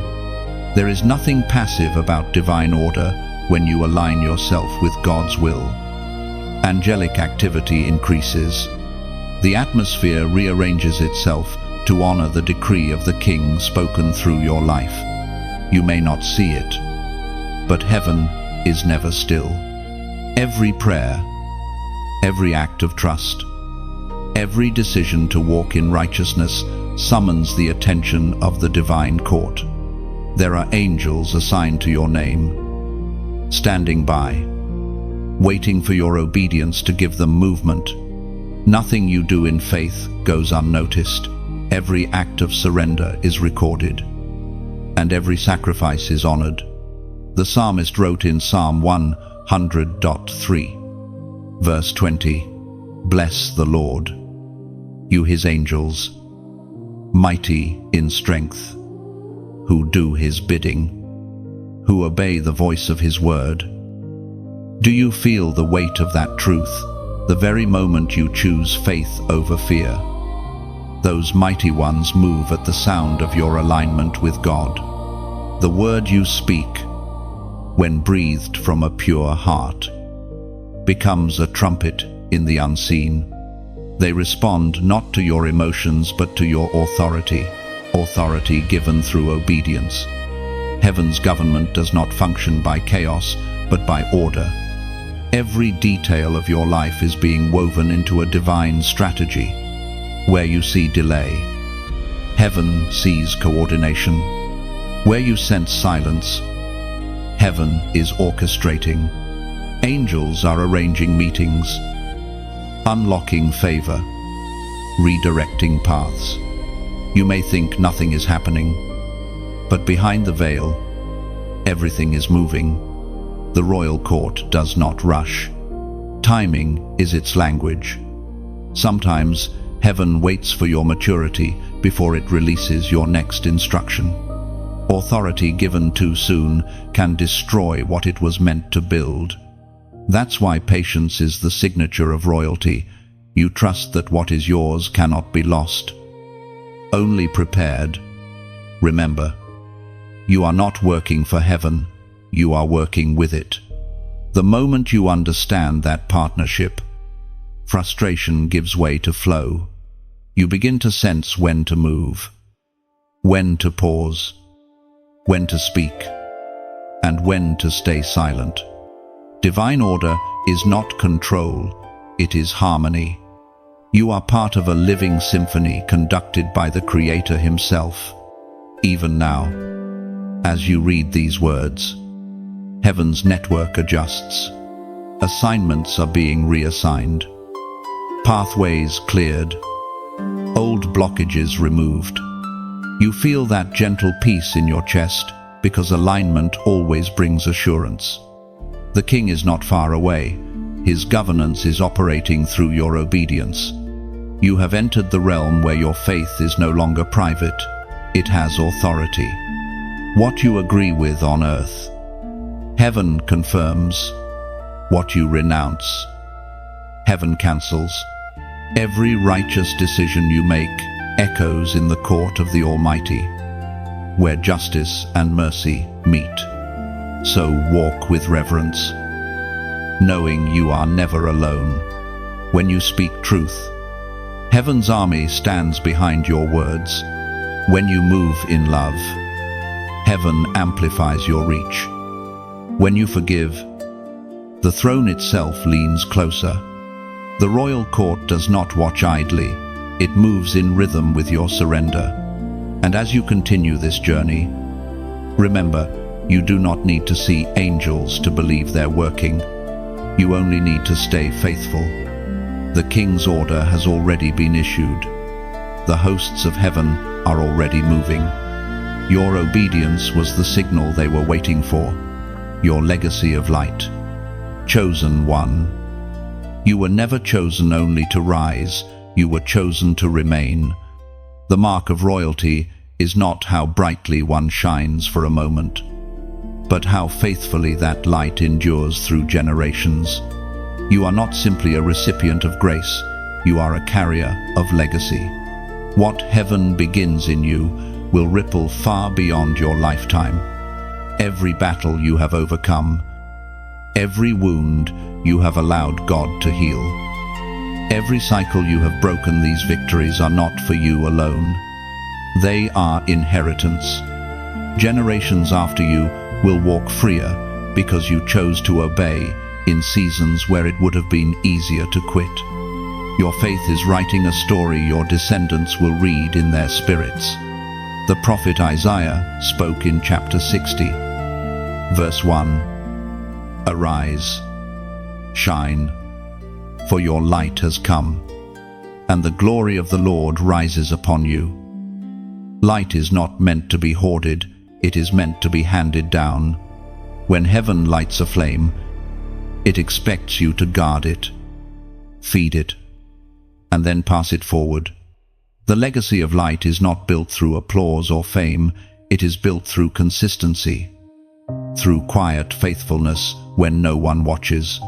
There is nothing passive about divine order when you align yourself with God's will. Angelic activity increases. The atmosphere rearranges itself to honor the decree of the King spoken through your life. You may not see it, but heaven is never still. Every prayer, every act of trust, every decision to walk in righteousness summons the attention of the divine court. There are angels assigned to your name, standing by, waiting for your obedience to give them movement. Nothing you do in faith goes unnoticed. Every act of surrender is recorded, and every sacrifice is honored. The psalmist wrote in Psalm 100:3, verse 20, "Bless the Lord, you his angels, mighty in strength, who do his bidding, who obey the voice of his word." Do you feel the weight of that truth, the very moment you choose faith over fear? Those mighty ones move at the sound of your alignment with God. The word you speak, when breathed from a pure heart, becomes a trumpet in the unseen. They respond not to your emotions but to your authority given through obedience. Heaven's government does not function by chaos, but by order. Every detail of your life is being woven into a divine strategy. Where you see delay, heaven sees coordination. Where you sense silence, heaven is orchestrating. Angels are arranging meetings, unlocking favor, redirecting paths. You may think nothing is happening, but behind the veil, everything is moving. The royal court does not rush. Timing is its language. Sometimes heaven waits for your maturity before it releases your next instruction. Authority given too soon can destroy what it was meant to build. That's why patience is the signature of royalty. You trust that what is yours cannot be lost. Only prepared. Remember, you are not working for heaven, you are working with it. The moment you understand that partnership, frustration gives way to flow. You begin to sense when to move, when to pause, when to speak, and when to stay silent. Divine order is not control, it is harmony. You are part of a living symphony conducted by the Creator Himself. Even now, as you read these words, heaven's network adjusts. Assignments are being reassigned. Pathways cleared. Old blockages removed. You feel that gentle peace in your chest because alignment always brings assurance. The King is not far away. His governance is operating through your obedience. You have entered the realm where your faith is no longer private. It has authority. What you agree with on earth, heaven confirms. What you renounce, heaven cancels. Every righteous decision you make echoes in the court of the Almighty, where justice and mercy meet. So walk with reverence, knowing you are never alone. When you speak truth, heaven's army stands behind your words. When you move in love, heaven amplifies your reach. When you forgive, the throne itself leans closer. The royal court does not watch idly. It moves in rhythm with your surrender. And as you continue this journey, remember, you do not need to see angels to believe they're working. You only need to stay faithful. The King's order has already been issued. The hosts of heaven are already moving. Your obedience was the signal they were waiting for. Your legacy of light. Chosen one. You were never chosen only to rise, you were chosen to remain. The mark of royalty is not how brightly one shines for a moment, but how faithfully that light endures through generations. You are not simply a recipient of grace, you are a carrier of legacy. What heaven begins in you will ripple far beyond your lifetime. Every battle you have overcome, every wound you have allowed God to heal, every cycle you have broken, these victories are not for you alone. They are inheritance. Generations after you will walk freer because you chose to obey in seasons where it would have been easier to quit. Your faith is writing a story your descendants will read in their spirits. The prophet Isaiah spoke in chapter 60, verse 1, "Arise, shine, for your light has come, and the glory of the Lord rises upon you." Light is not meant to be hoarded, it is meant to be handed down. When heaven lights a flame, it expects you to guard it, feed it, and then pass it forward. The legacy of light is not built through applause or fame, it is built through consistency, through quiet faithfulness when no one watches.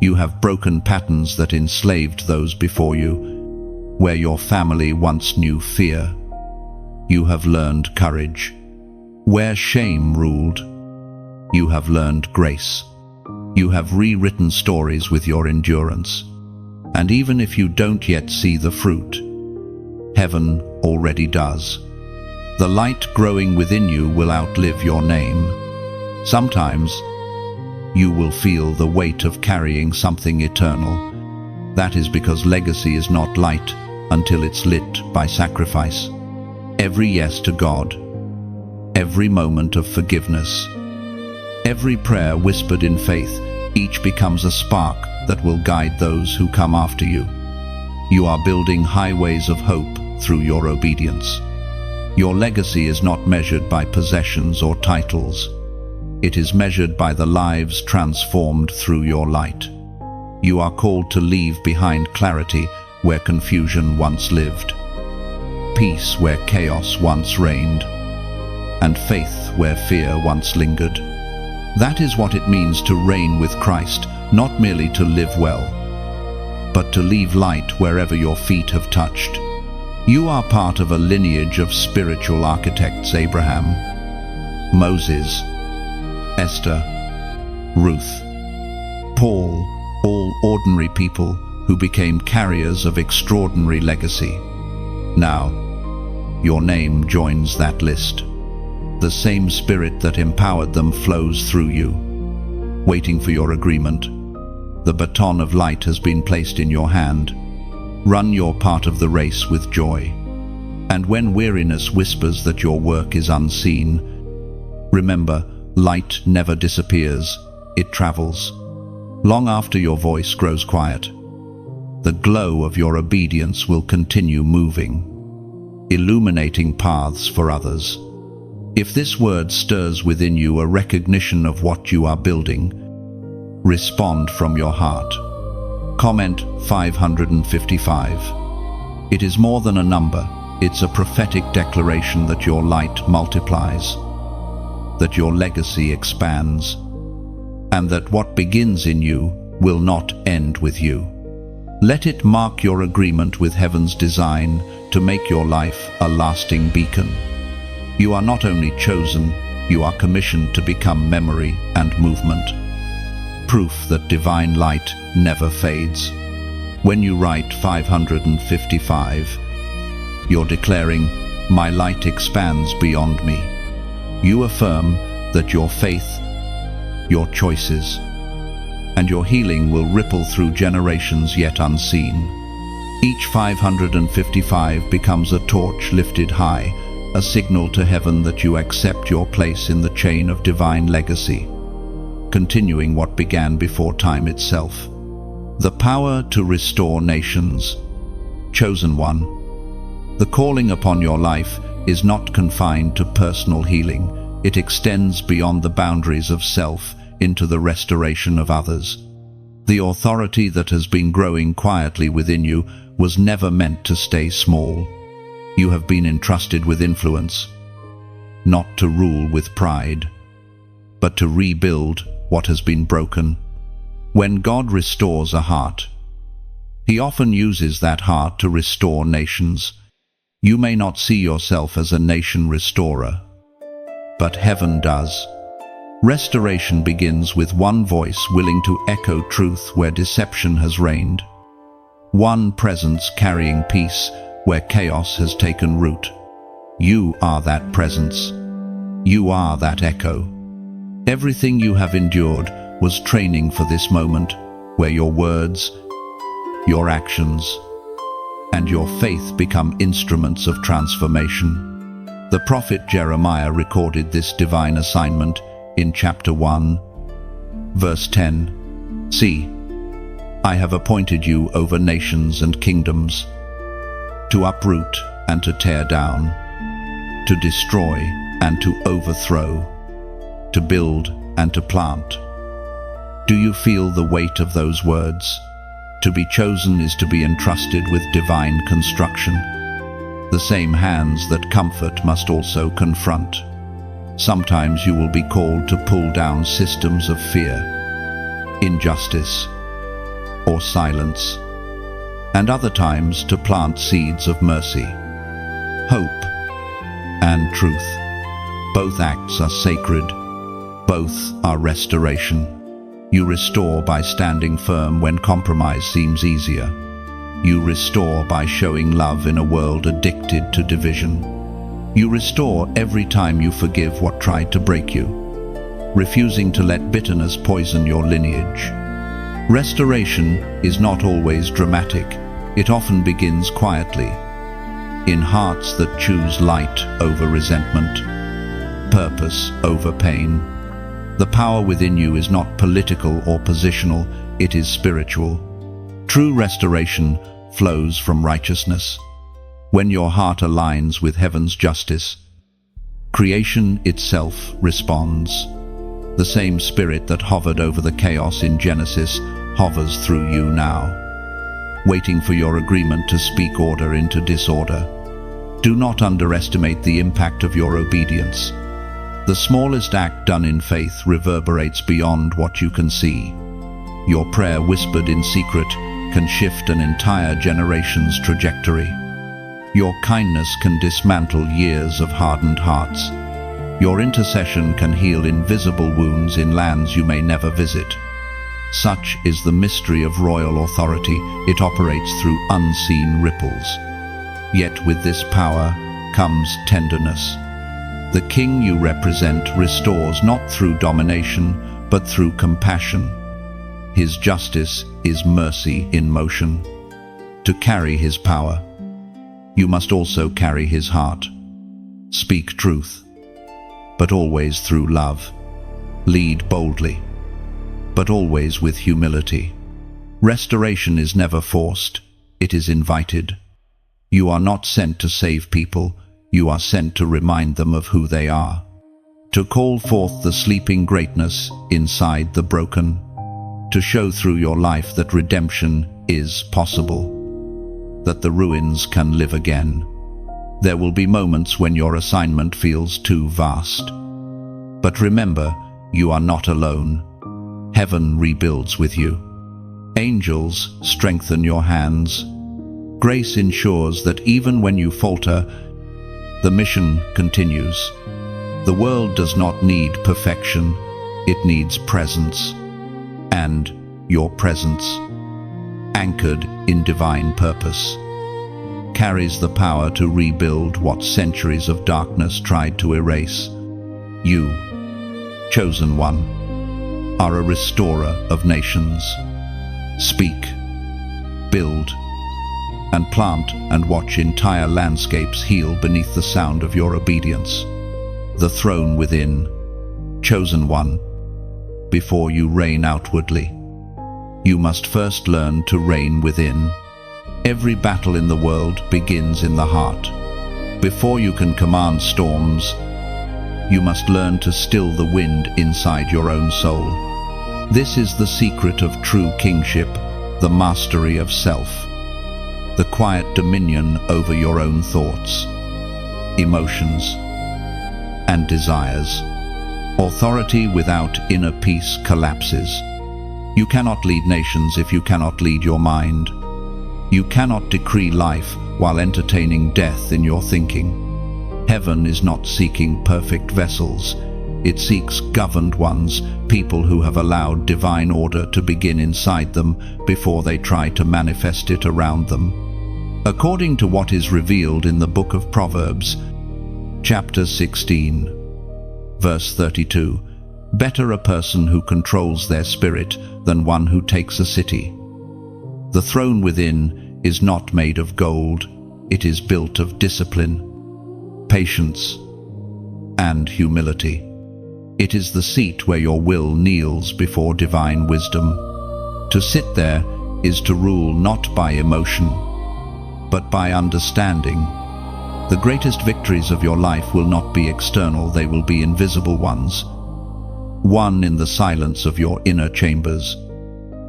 You have broken patterns that enslaved those before you. Where your family once knew fear, you have learned courage. Where shame ruled, you have learned grace. You have rewritten stories with your endurance. And even if you don't yet see the fruit, heaven already does. The light growing within you will outlive your name. Sometimes, you will feel the weight of carrying something eternal. That is because legacy is not light until it's lit by sacrifice. Every yes to God, every moment of forgiveness, every prayer whispered in faith Each becomes a spark that will guide those who come after you. You are building highways of hope through your obedience. Your legacy is not measured by possessions or titles. It is measured by the lives transformed through your light. You are called to leave behind clarity where confusion once lived, peace where chaos once reigned, and faith where fear once lingered. That is what it means to reign with Christ, not merely to live well, but to leave light wherever your feet have touched. You are part of a lineage of spiritual architects: Abraham, Moses, Esther, Ruth, Paul, all ordinary people who became carriers of extraordinary legacy. Now, your name joins that list. The same Spirit that empowered them flows through you, waiting for your agreement. The baton of light has been placed in your hand. Run your part of the race with joy. And when weariness whispers that your work is unseen, remember, light never disappears, it travels. Long after your voice grows quiet, the glow of your obedience will continue moving, illuminating paths for others. If this word stirs within you a recognition of what you are building, respond from your heart. Comment 555. It is more than a number, it's a prophetic declaration that your light multiplies, that your legacy expands, and that what begins in you will not end with you. Let it mark your agreement with heaven's design to make your life a lasting beacon. You are not only chosen, you are commissioned to become memory and movement. Proof that divine light never fades. When you write 555, you're declaring, "My light expands beyond me." You affirm that your faith, your choices, and your healing will ripple through generations yet unseen. Each 555 becomes a torch lifted high, a signal to heaven that you accept your place in the chain of divine legacy, continuing what began before time itself. The power to restore nations. Chosen one, the calling upon your life is not confined to personal healing. It extends beyond the boundaries of self into the restoration of others. The authority that has been growing quietly within you was never meant to stay small. You have been entrusted with influence, not to rule with pride, but to rebuild what has been broken. When God restores a heart, He often uses that heart to restore nations. You may not see yourself as a nation restorer, but heaven does. Restoration begins with one voice willing to echo truth where deception has reigned, one presence carrying peace where chaos has taken root. You are that presence. You are that echo. Everything you have endured was training for this moment, where your words, your actions, and your faith become instruments of transformation. The prophet Jeremiah recorded this divine assignment in chapter 1, verse 10. "See, I have appointed you over nations and kingdoms, to uproot and to tear down, to destroy and to overthrow, to build and to plant." Do you feel the weight of those words? To be chosen is to be entrusted with divine construction. The same hands that comfort must also confront. Sometimes you will be called to pull down systems of fear, injustice, or silence, and other times to plant seeds of mercy, hope, and truth. Both acts are sacred, both are restoration. You restore by standing firm when compromise seems easier. You restore by showing love in a world addicted to division. You restore every time you forgive what tried to break you, refusing to let bitterness poison your lineage. Restoration is not always dramatic. It often begins quietly, in hearts that choose light over resentment, purpose over pain, The power within you is not political or positional, it is spiritual. True restoration flows from righteousness. When your heart aligns with heaven's justice, creation itself responds. The same spirit that hovered over the chaos in Genesis hovers through you now, waiting for your agreement to speak order into disorder. Do not underestimate the impact of your obedience. The smallest act done in faith reverberates beyond what you can see. Your prayer whispered in secret can shift an entire generation's trajectory. Your kindness can dismantle years of hardened hearts. Your intercession can heal invisible wounds in lands you may never visit. Such is the mystery of royal authority. It operates through unseen ripples. Yet with this power comes tenderness. The king you represent restores not through domination, but through compassion. His justice is mercy in motion. To carry his power, you must also carry his heart. Speak truth, but always through love. Lead boldly, but always with humility. Restoration is never forced, it is invited. You are not sent to save people, you are sent to remind them of who they are. To call forth the sleeping greatness inside the broken. To show through your life that redemption is possible, that the ruins can live again. There will be moments when your assignment feels too vast. But remember, you are not alone. Heaven rebuilds with you. Angels strengthen your hands. Grace ensures that even when you falter, the mission continues. The world does not need perfection, it needs presence. And your presence, anchored in divine purpose, carries the power to rebuild what centuries of darkness tried to erase. You, chosen one, are a restorer of nations. Speak, build, and plant and watch entire landscapes heal beneath the sound of your obedience. The throne within, chosen one, before you reign outwardly, you must first learn to reign within. Every battle in the world begins in the heart. Before you can command storms, you must learn to still the wind inside your own soul. This is the secret of true kingship, the mastery of self, the quiet dominion over your own thoughts, emotions, and desires. Authority without inner peace collapses. You cannot lead nations if you cannot lead your mind. You cannot decree life while entertaining death in your thinking. Heaven is not seeking perfect vessels. It seeks governed ones, people who have allowed divine order to begin inside them before they try to manifest it around them. According to what is revealed in the book of Proverbs, chapter 16, verse 32, better a person who controls their spirit than one who takes a city. The throne within is not made of gold, it is built of discipline, patience, and humility. It is the seat where your will kneels before divine wisdom. To sit there is to rule not by emotion, but by understanding. The greatest victories of your life will not be external, they will be invisible ones, won in the silence of your inner chambers.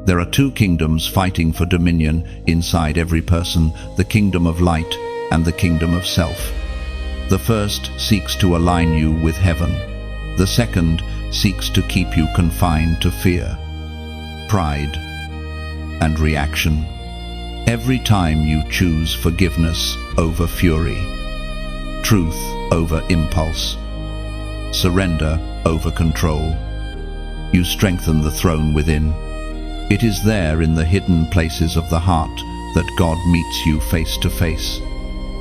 There are two kingdoms fighting for dominion inside every person, the kingdom of light and the kingdom of self. The first seeks to align you with heaven. The second seeks to keep you confined to fear, pride, and reaction. Every time you choose forgiveness over fury, truth over impulse, surrender over control, you strengthen the throne within. It is there in the hidden places of the heart that God meets you face to face.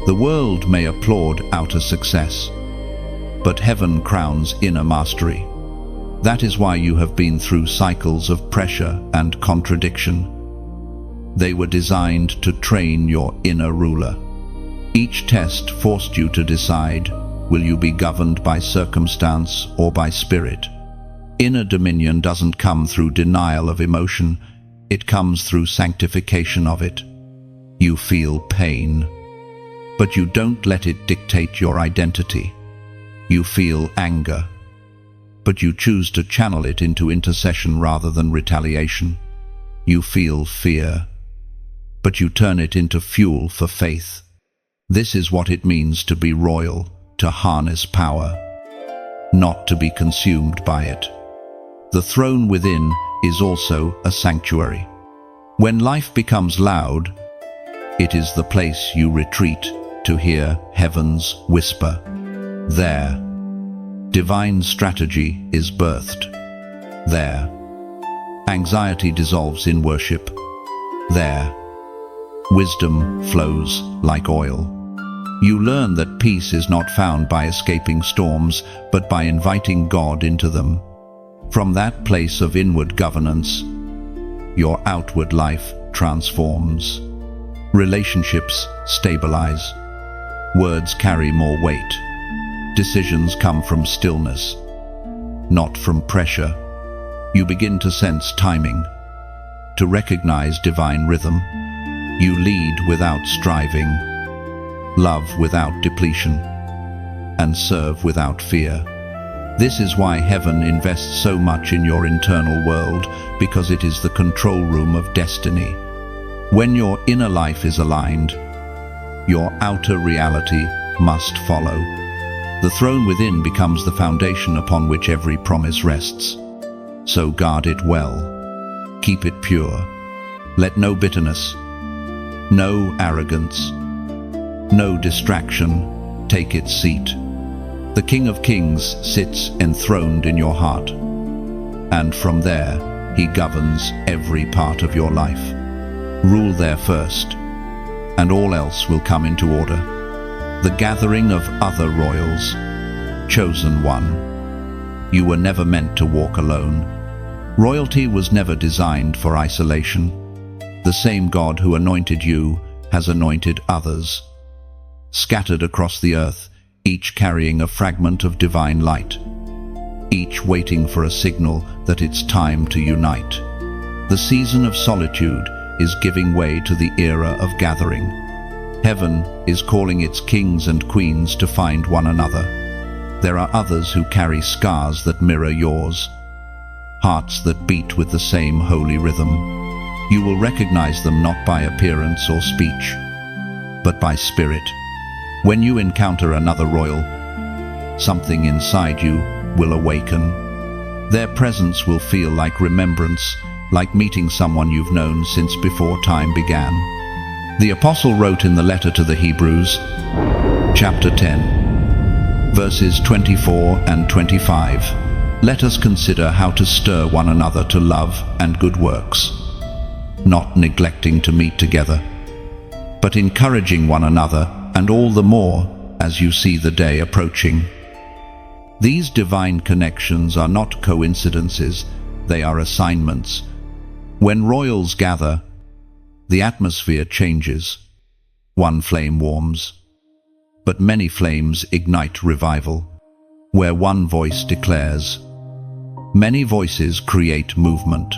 The world may applaud outer success, but heaven crowns inner mastery. That is why you have been through cycles of pressure and contradiction. They were designed to train your inner ruler. Each test forced you to decide, will you be governed by circumstance or by spirit? Inner dominion doesn't come through denial of emotion, it comes through sanctification of it. You feel pain, but you don't let it dictate your identity. You feel anger, but you choose to channel it into intercession rather than retaliation. You feel fear, but you turn it into fuel for faith. This is what it means to be royal, to harness power, not to be consumed by it. The throne within is also a sanctuary. When life becomes loud, it is the place you retreat to hear heaven's whisper. There, divine strategy is birthed. There, anxiety dissolves in worship. There, wisdom flows like oil. You learn that peace is not found by escaping storms, but by inviting God into them. From that place of inward governance, your outward life transforms. Relationships stabilize. Words carry more weight. Decisions come from stillness, not from pressure. You begin to sense timing, to recognize divine rhythm. You lead without striving, love without depletion, and serve without fear. This is why heaven invests so much in your internal world, because it is the control room of destiny. When your inner life is aligned, your outer reality must follow. The throne within becomes the foundation upon which every promise rests. So guard it well. Keep it pure. Let no bitterness, no arrogance, no distraction take its seat. The King of Kings sits enthroned in your heart, and from there he governs every part of your life. Rule there first, and all else will come into order. The gathering of other royals, chosen one. You were never meant to walk alone. Royalty was never designed for isolation. The same God who anointed you has anointed others, scattered across the earth, each carrying a fragment of divine light, each waiting for a signal that it's time to unite. The season of solitude is giving way to the era of gathering. Heaven is calling its kings and queens to find one another. There are others who carry scars that mirror yours, hearts that beat with the same holy rhythm. You will recognize them not by appearance or speech, but by spirit. When you encounter another royal, something inside you will awaken. Their presence will feel like remembrance, like meeting someone you've known since before time began. The Apostle wrote in the letter to the Hebrews, chapter 10, verses 24 and 25, "Let us consider how to stir one another to love and good works, not neglecting to meet together, but encouraging one another, and all the more as you see the day approaching." These divine connections are not coincidences, they are assignments. When royals gather, the atmosphere changes. One flame warms, but many flames ignite revival. Where one voice declares, many voices create movement.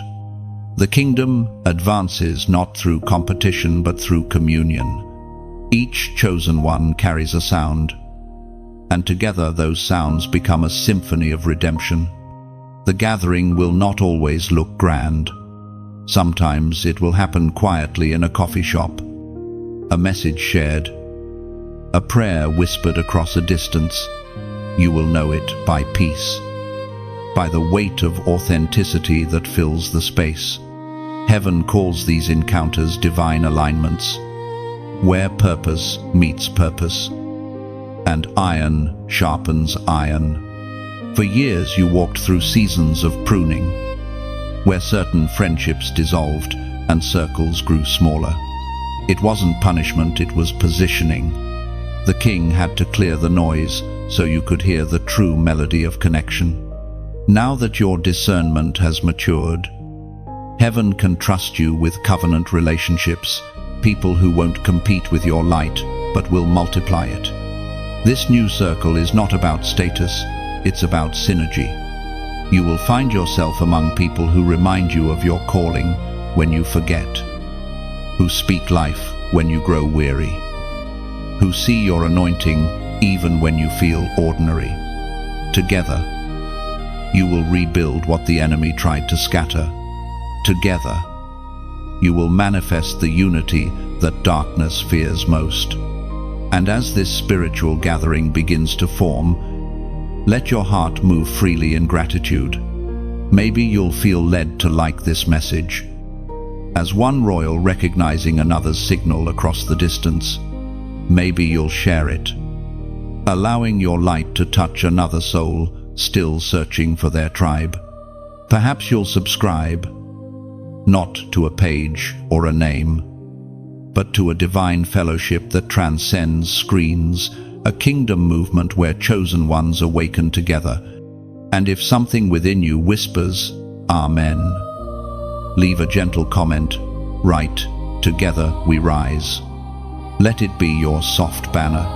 The kingdom advances not through competition but through communion. Each chosen one carries a sound, and together those sounds become a symphony of redemption. The gathering will not always look grand. Sometimes it will happen quietly in a coffee shop, a message shared, a prayer whispered across a distance. You will know it by peace, by the weight of authenticity that fills the space. Heaven calls these encounters divine alignments, where purpose meets purpose, and iron sharpens iron. For years you walked through seasons of pruning, where certain friendships dissolved and circles grew smaller. It wasn't punishment, it was positioning. The king had to clear the noise so you could hear the true melody of connection. Now that your discernment has matured, heaven can trust you with covenant relationships, people who won't compete with your light, but will multiply it. This new circle is not about status, it's about synergy. You will find yourself among people who remind you of your calling when you forget, who speak life when you grow weary, who see your anointing even when you feel ordinary. Together, you will rebuild what the enemy tried to scatter. Together, you will manifest the unity that darkness fears most. And as this spiritual gathering begins to form, let your heart move freely in gratitude. Maybe you'll feel led to like this message. As one royal recognizing another's signal across the distance, maybe you'll share it, allowing your light to touch another soul still searching for their tribe. Perhaps you'll subscribe, not to a page or a name, but to a divine fellowship that transcends screens, a kingdom movement where chosen ones awaken together. And if something within you whispers, Amen, leave a gentle comment, write, Together we rise. Let it be your soft banner,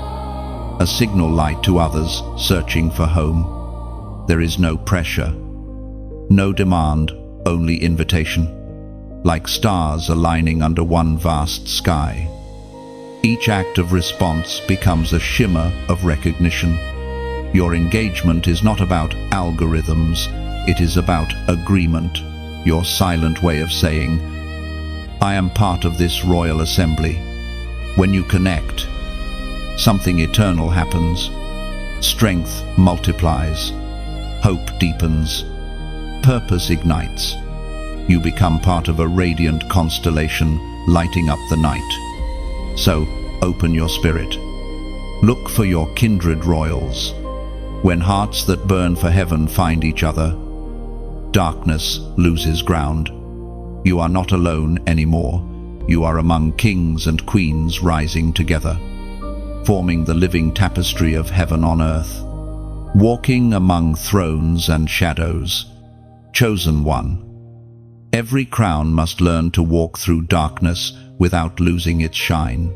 a signal light to others searching for home. There is no pressure, no demand, only invitation. Like stars aligning under one vast sky. Each act of response becomes a shimmer of recognition. Your engagement is not about algorithms, it is about agreement, your silent way of saying, I am part of this royal assembly. When you connect, something eternal happens. Strength multiplies, hope deepens, purpose ignites. You become part of a radiant constellation lighting up the night. So, open your spirit. Look for your kindred royals. When hearts that burn for heaven find each other, darkness loses ground. You are not alone anymore. You are among kings and queens rising together, forming the living tapestry of heaven on earth. Walking among thrones and shadows. Chosen one. Every crown must learn to walk through darkness without losing its shine.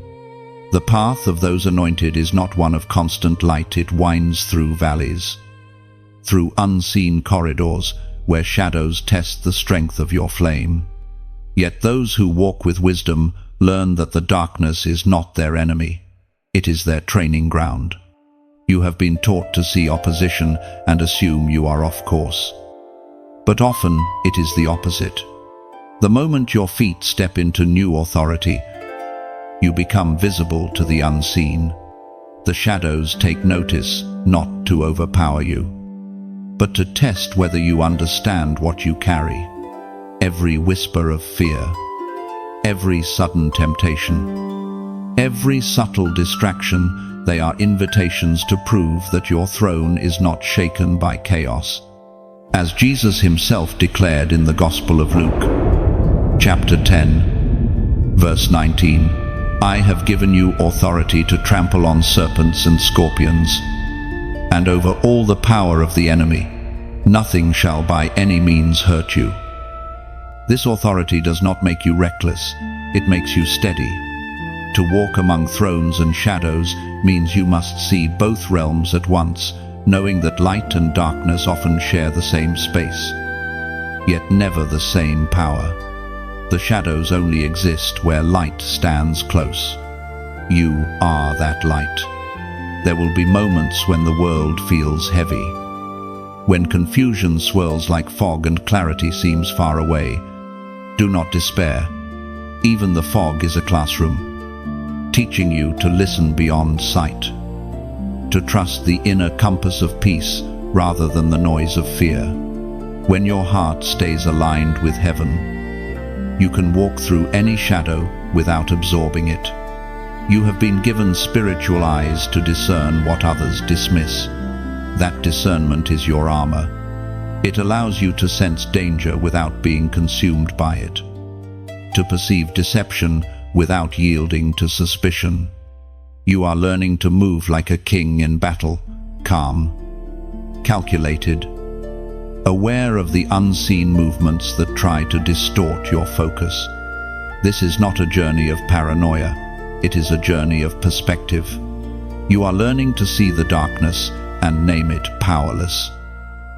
The path of those anointed is not one of constant light, it winds through valleys, through unseen corridors where shadows test the strength of your flame. Yet those who walk with wisdom learn that the darkness is not their enemy, it is their training ground. You have been taught to see opposition and assume you are off course. But often it is the opposite. The moment your feet step into new authority, you become visible to the unseen. The shadows take notice, not to overpower you, but to test whether you understand what you carry. Every whisper of fear, every sudden temptation, every subtle distraction, they are invitations to prove that your throne is not shaken by chaos. As Jesus himself declared in the Gospel of Luke, chapter 10, verse 19, I have given you authority to trample on serpents and scorpions, and over all the power of the enemy. Nothing shall by any means hurt you. This authority does not make you reckless, it makes you steady. To walk among thrones and shadows means you must see both realms at once, knowing that light and darkness often share the same space, yet never the same power. The shadows only exist where light stands close. You are that light. There will be moments when the world feels heavy, when confusion swirls like fog and clarity seems far away. Do not despair. Even the fog is a classroom, teaching you to listen beyond sight, to trust the inner compass of peace rather than the noise of fear. When your heart stays aligned with heaven, you can walk through any shadow without absorbing it. You have been given spiritual eyes to discern what others dismiss. That discernment is your armor. It allows you to sense danger without being consumed by it, to perceive deception without yielding to suspicion. You are learning to move like a king in battle, calm, calculated, aware of the unseen movements that try to distort your focus. This is not a journey of paranoia, it is a journey of perspective. You are learning to see the darkness and name it powerless.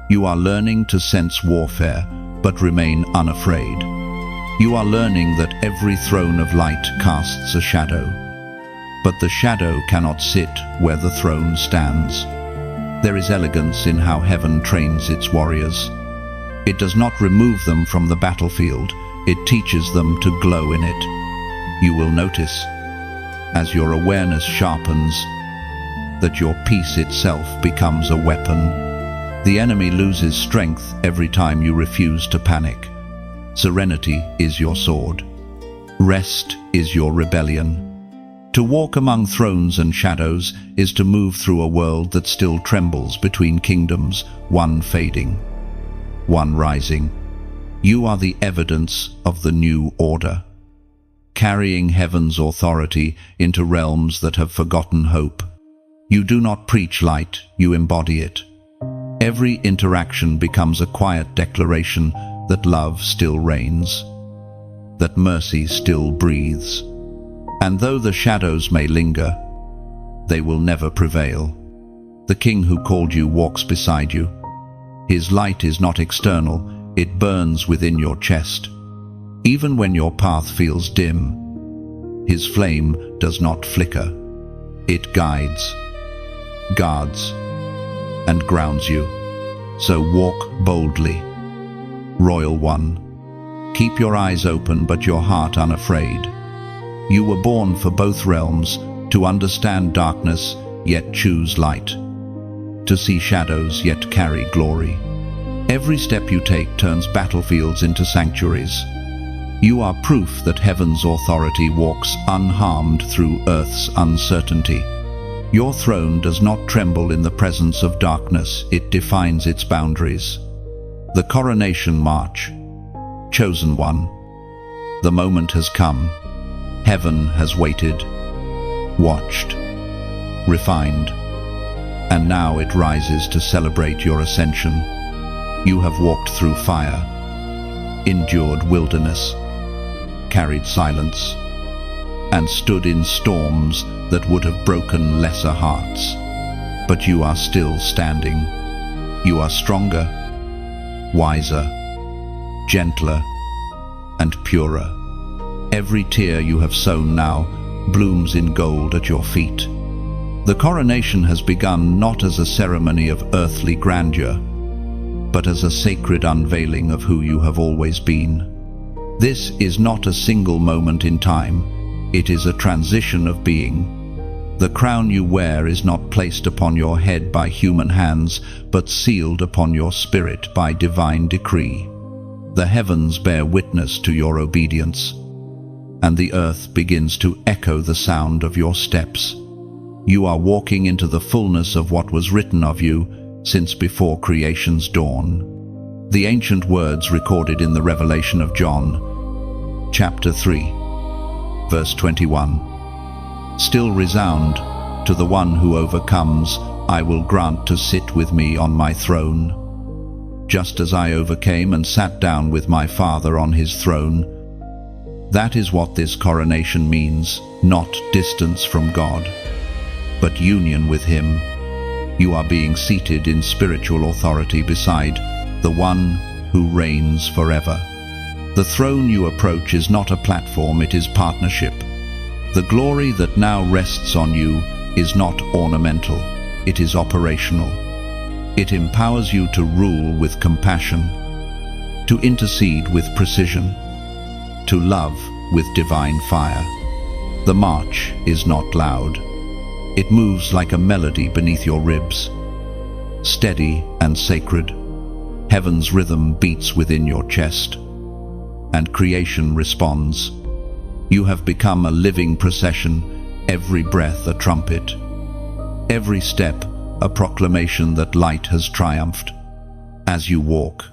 You are learning to sense warfare, but remain unafraid. You are learning that every throne of light casts a shadow, but the shadow cannot sit where the throne stands. There is elegance in how heaven trains its warriors. It does not remove them from the battlefield, it teaches them to glow in it. You will notice, as your awareness sharpens, that your peace itself becomes a weapon. The enemy loses strength every time you refuse to panic. Serenity is your sword. Rest is your rebellion. To walk among thrones and shadows is to move through a world that still trembles between kingdoms, one fading, one rising. You are the evidence of the new order, carrying heaven's authority into realms that have forgotten hope. You do not preach light, you embody it. Every interaction becomes a quiet declaration that love still reigns, that mercy still breathes. And though the shadows may linger, they will never prevail. The King who called you walks beside you. His light is not external, it burns within your chest. Even when your path feels dim, his flame does not flicker. It guides, guards, and grounds you. So walk boldly, Royal One. Keep your eyes open but your heart unafraid. You were born for both realms, to understand darkness yet choose light, to see shadows yet carry glory. Every step you take turns battlefields into sanctuaries. You are proof that heaven's authority walks unharmed through earth's uncertainty. Your throne does not tremble in the presence of darkness, it defines its boundaries. The coronation march. Chosen one. The moment has come. Heaven has waited, watched, refined, and now it rises to celebrate your ascension. You have walked through fire, endured wilderness, carried silence, and stood in storms that would have broken lesser hearts. But you are still standing. You are stronger, wiser, gentler, and purer. Every tear you have sown now blooms in gold at your feet. The coronation has begun not as a ceremony of earthly grandeur, but as a sacred unveiling of who you have always been. This is not a single moment in time, it is a transition of being. The crown you wear is not placed upon your head by human hands, but sealed upon your spirit by divine decree. The heavens bear witness to your obedience, and the earth begins to echo the sound of your steps. You are walking into the fullness of what was written of you since before creation's dawn. The ancient words recorded in the Revelation of John, chapter 3, verse 21, still resound, "To the one who overcomes, I will grant to sit with me on my throne, just as I overcame and sat down with my Father on his throne." That is what this coronation means, not distance from God, but union with him. You are being seated in spiritual authority beside the one who reigns forever. The throne you approach is not a platform, it is partnership. The glory that now rests on you is not ornamental, it is operational. It empowers you to rule with compassion, to intercede with precision, to love with divine fire. The march is not loud. It moves like a melody beneath your ribs, steady and sacred. Heaven's rhythm beats within your chest, and creation responds. You have become a living procession, every breath a trumpet, every step a proclamation that light has triumphed. As you walk,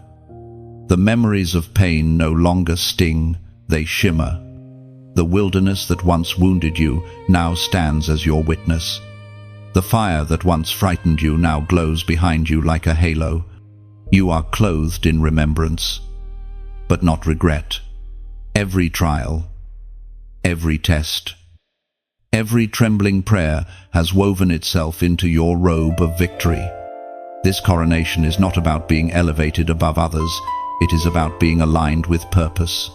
the memories of pain no longer sting, they shimmer. The wilderness that once wounded you now stands as your witness. The fire that once frightened you now glows behind you like a halo. You are clothed in remembrance, but not regret. Every trial, every test, every trembling prayer has woven itself into your robe of victory. This coronation is not about being elevated above others, it is about being aligned with purpose.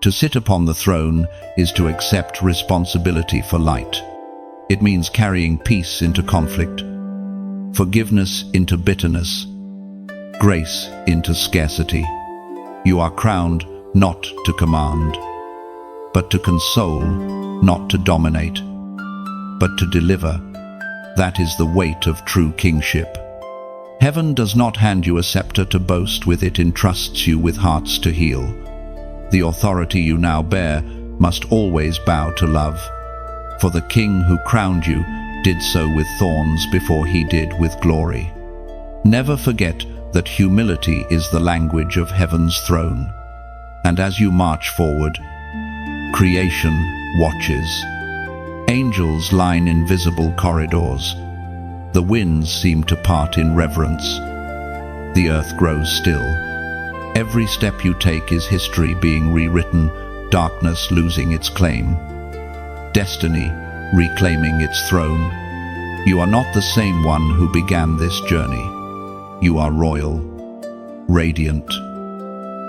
To sit upon the throne is to accept responsibility for light. It means carrying peace into conflict, forgiveness into bitterness, grace into scarcity. You are crowned not to command, but to console, not to dominate, but to deliver. That is the weight of true kingship. Heaven does not hand you a scepter to boast with, it entrusts you with hearts to heal. The authority you now bear must always bow to love, for the King who crowned you did so with thorns before he did with glory. Never forget that humility is the language of heaven's throne. And as you march forward, creation watches. Angels line invisible corridors. The winds seem to part in reverence. The earth grows still. Every step you take is history being rewritten, darkness losing its claim, destiny reclaiming its throne. You are not the same one who began this journey. You are royal, radiant,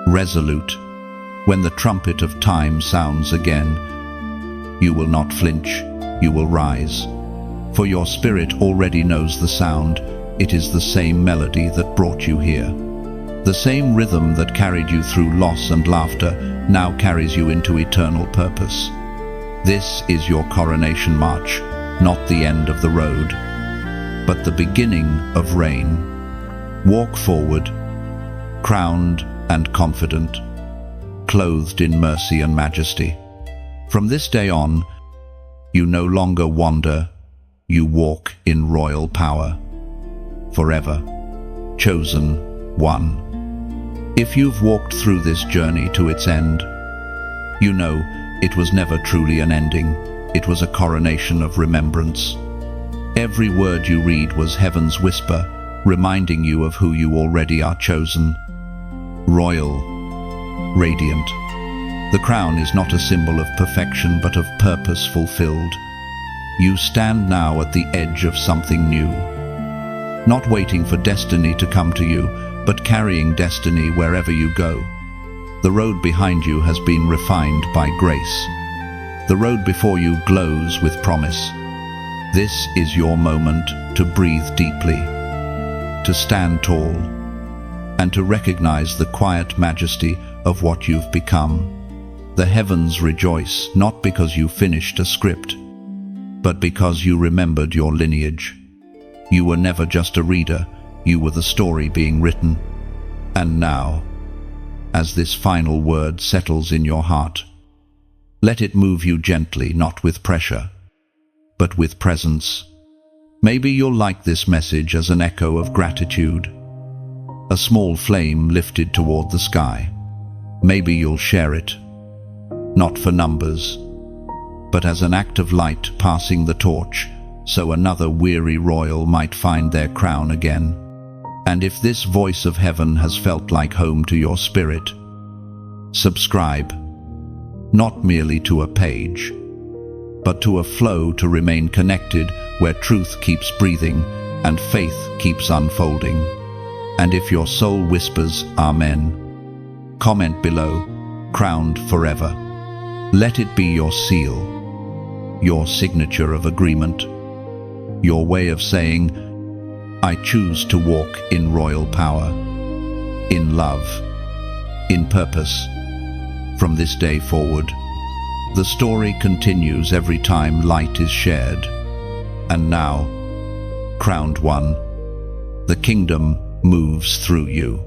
resolute. When the trumpet of time sounds again, you will not flinch, you will rise. For your spirit already knows the sound. It is the same melody that brought you here. The same rhythm that carried you through loss and laughter now carries you into eternal purpose. This is your coronation march, not the end of the road, but the beginning of reign. Walk forward, crowned and confident, clothed in mercy and majesty. From this day on, you no longer wander, you walk in royal power. Forever, chosen one. If you've walked through this journey to its end, you know it was never truly an ending. It was a coronation of remembrance. Every word you read was heaven's whisper, reminding you of who you already are: chosen, royal, radiant. The crown is not a symbol of perfection, but of purpose fulfilled. You stand now at the edge of something new, not waiting for destiny to come to you, but carrying destiny wherever you go. The road behind you has been refined by grace. The road before you glows with promise. This is your moment to breathe deeply, to stand tall, and to recognize the quiet majesty of what you've become. The heavens rejoice, not because you finished a script, but because you remembered your lineage. You were never just a reader, you were the story being written. And now, as this final word settles in your heart, let it move you gently, not with pressure, but with presence. Maybe you'll like this message as an echo of gratitude, a small flame lifted toward the sky. Maybe you'll share it, not for numbers, but as an act of light passing the torch, so another weary royal might find their crown again. And if this voice of heaven has felt like home to your spirit, subscribe, not merely to a page, but to a flow to remain connected where truth keeps breathing and faith keeps unfolding. And if your soul whispers Amen, comment below, crowned forever. Let it be your seal, your signature of agreement, your way of saying, I choose to walk in royal power, in love, in purpose. From this day forward, the story continues every time light is shared. And now, crowned one, the kingdom moves through you.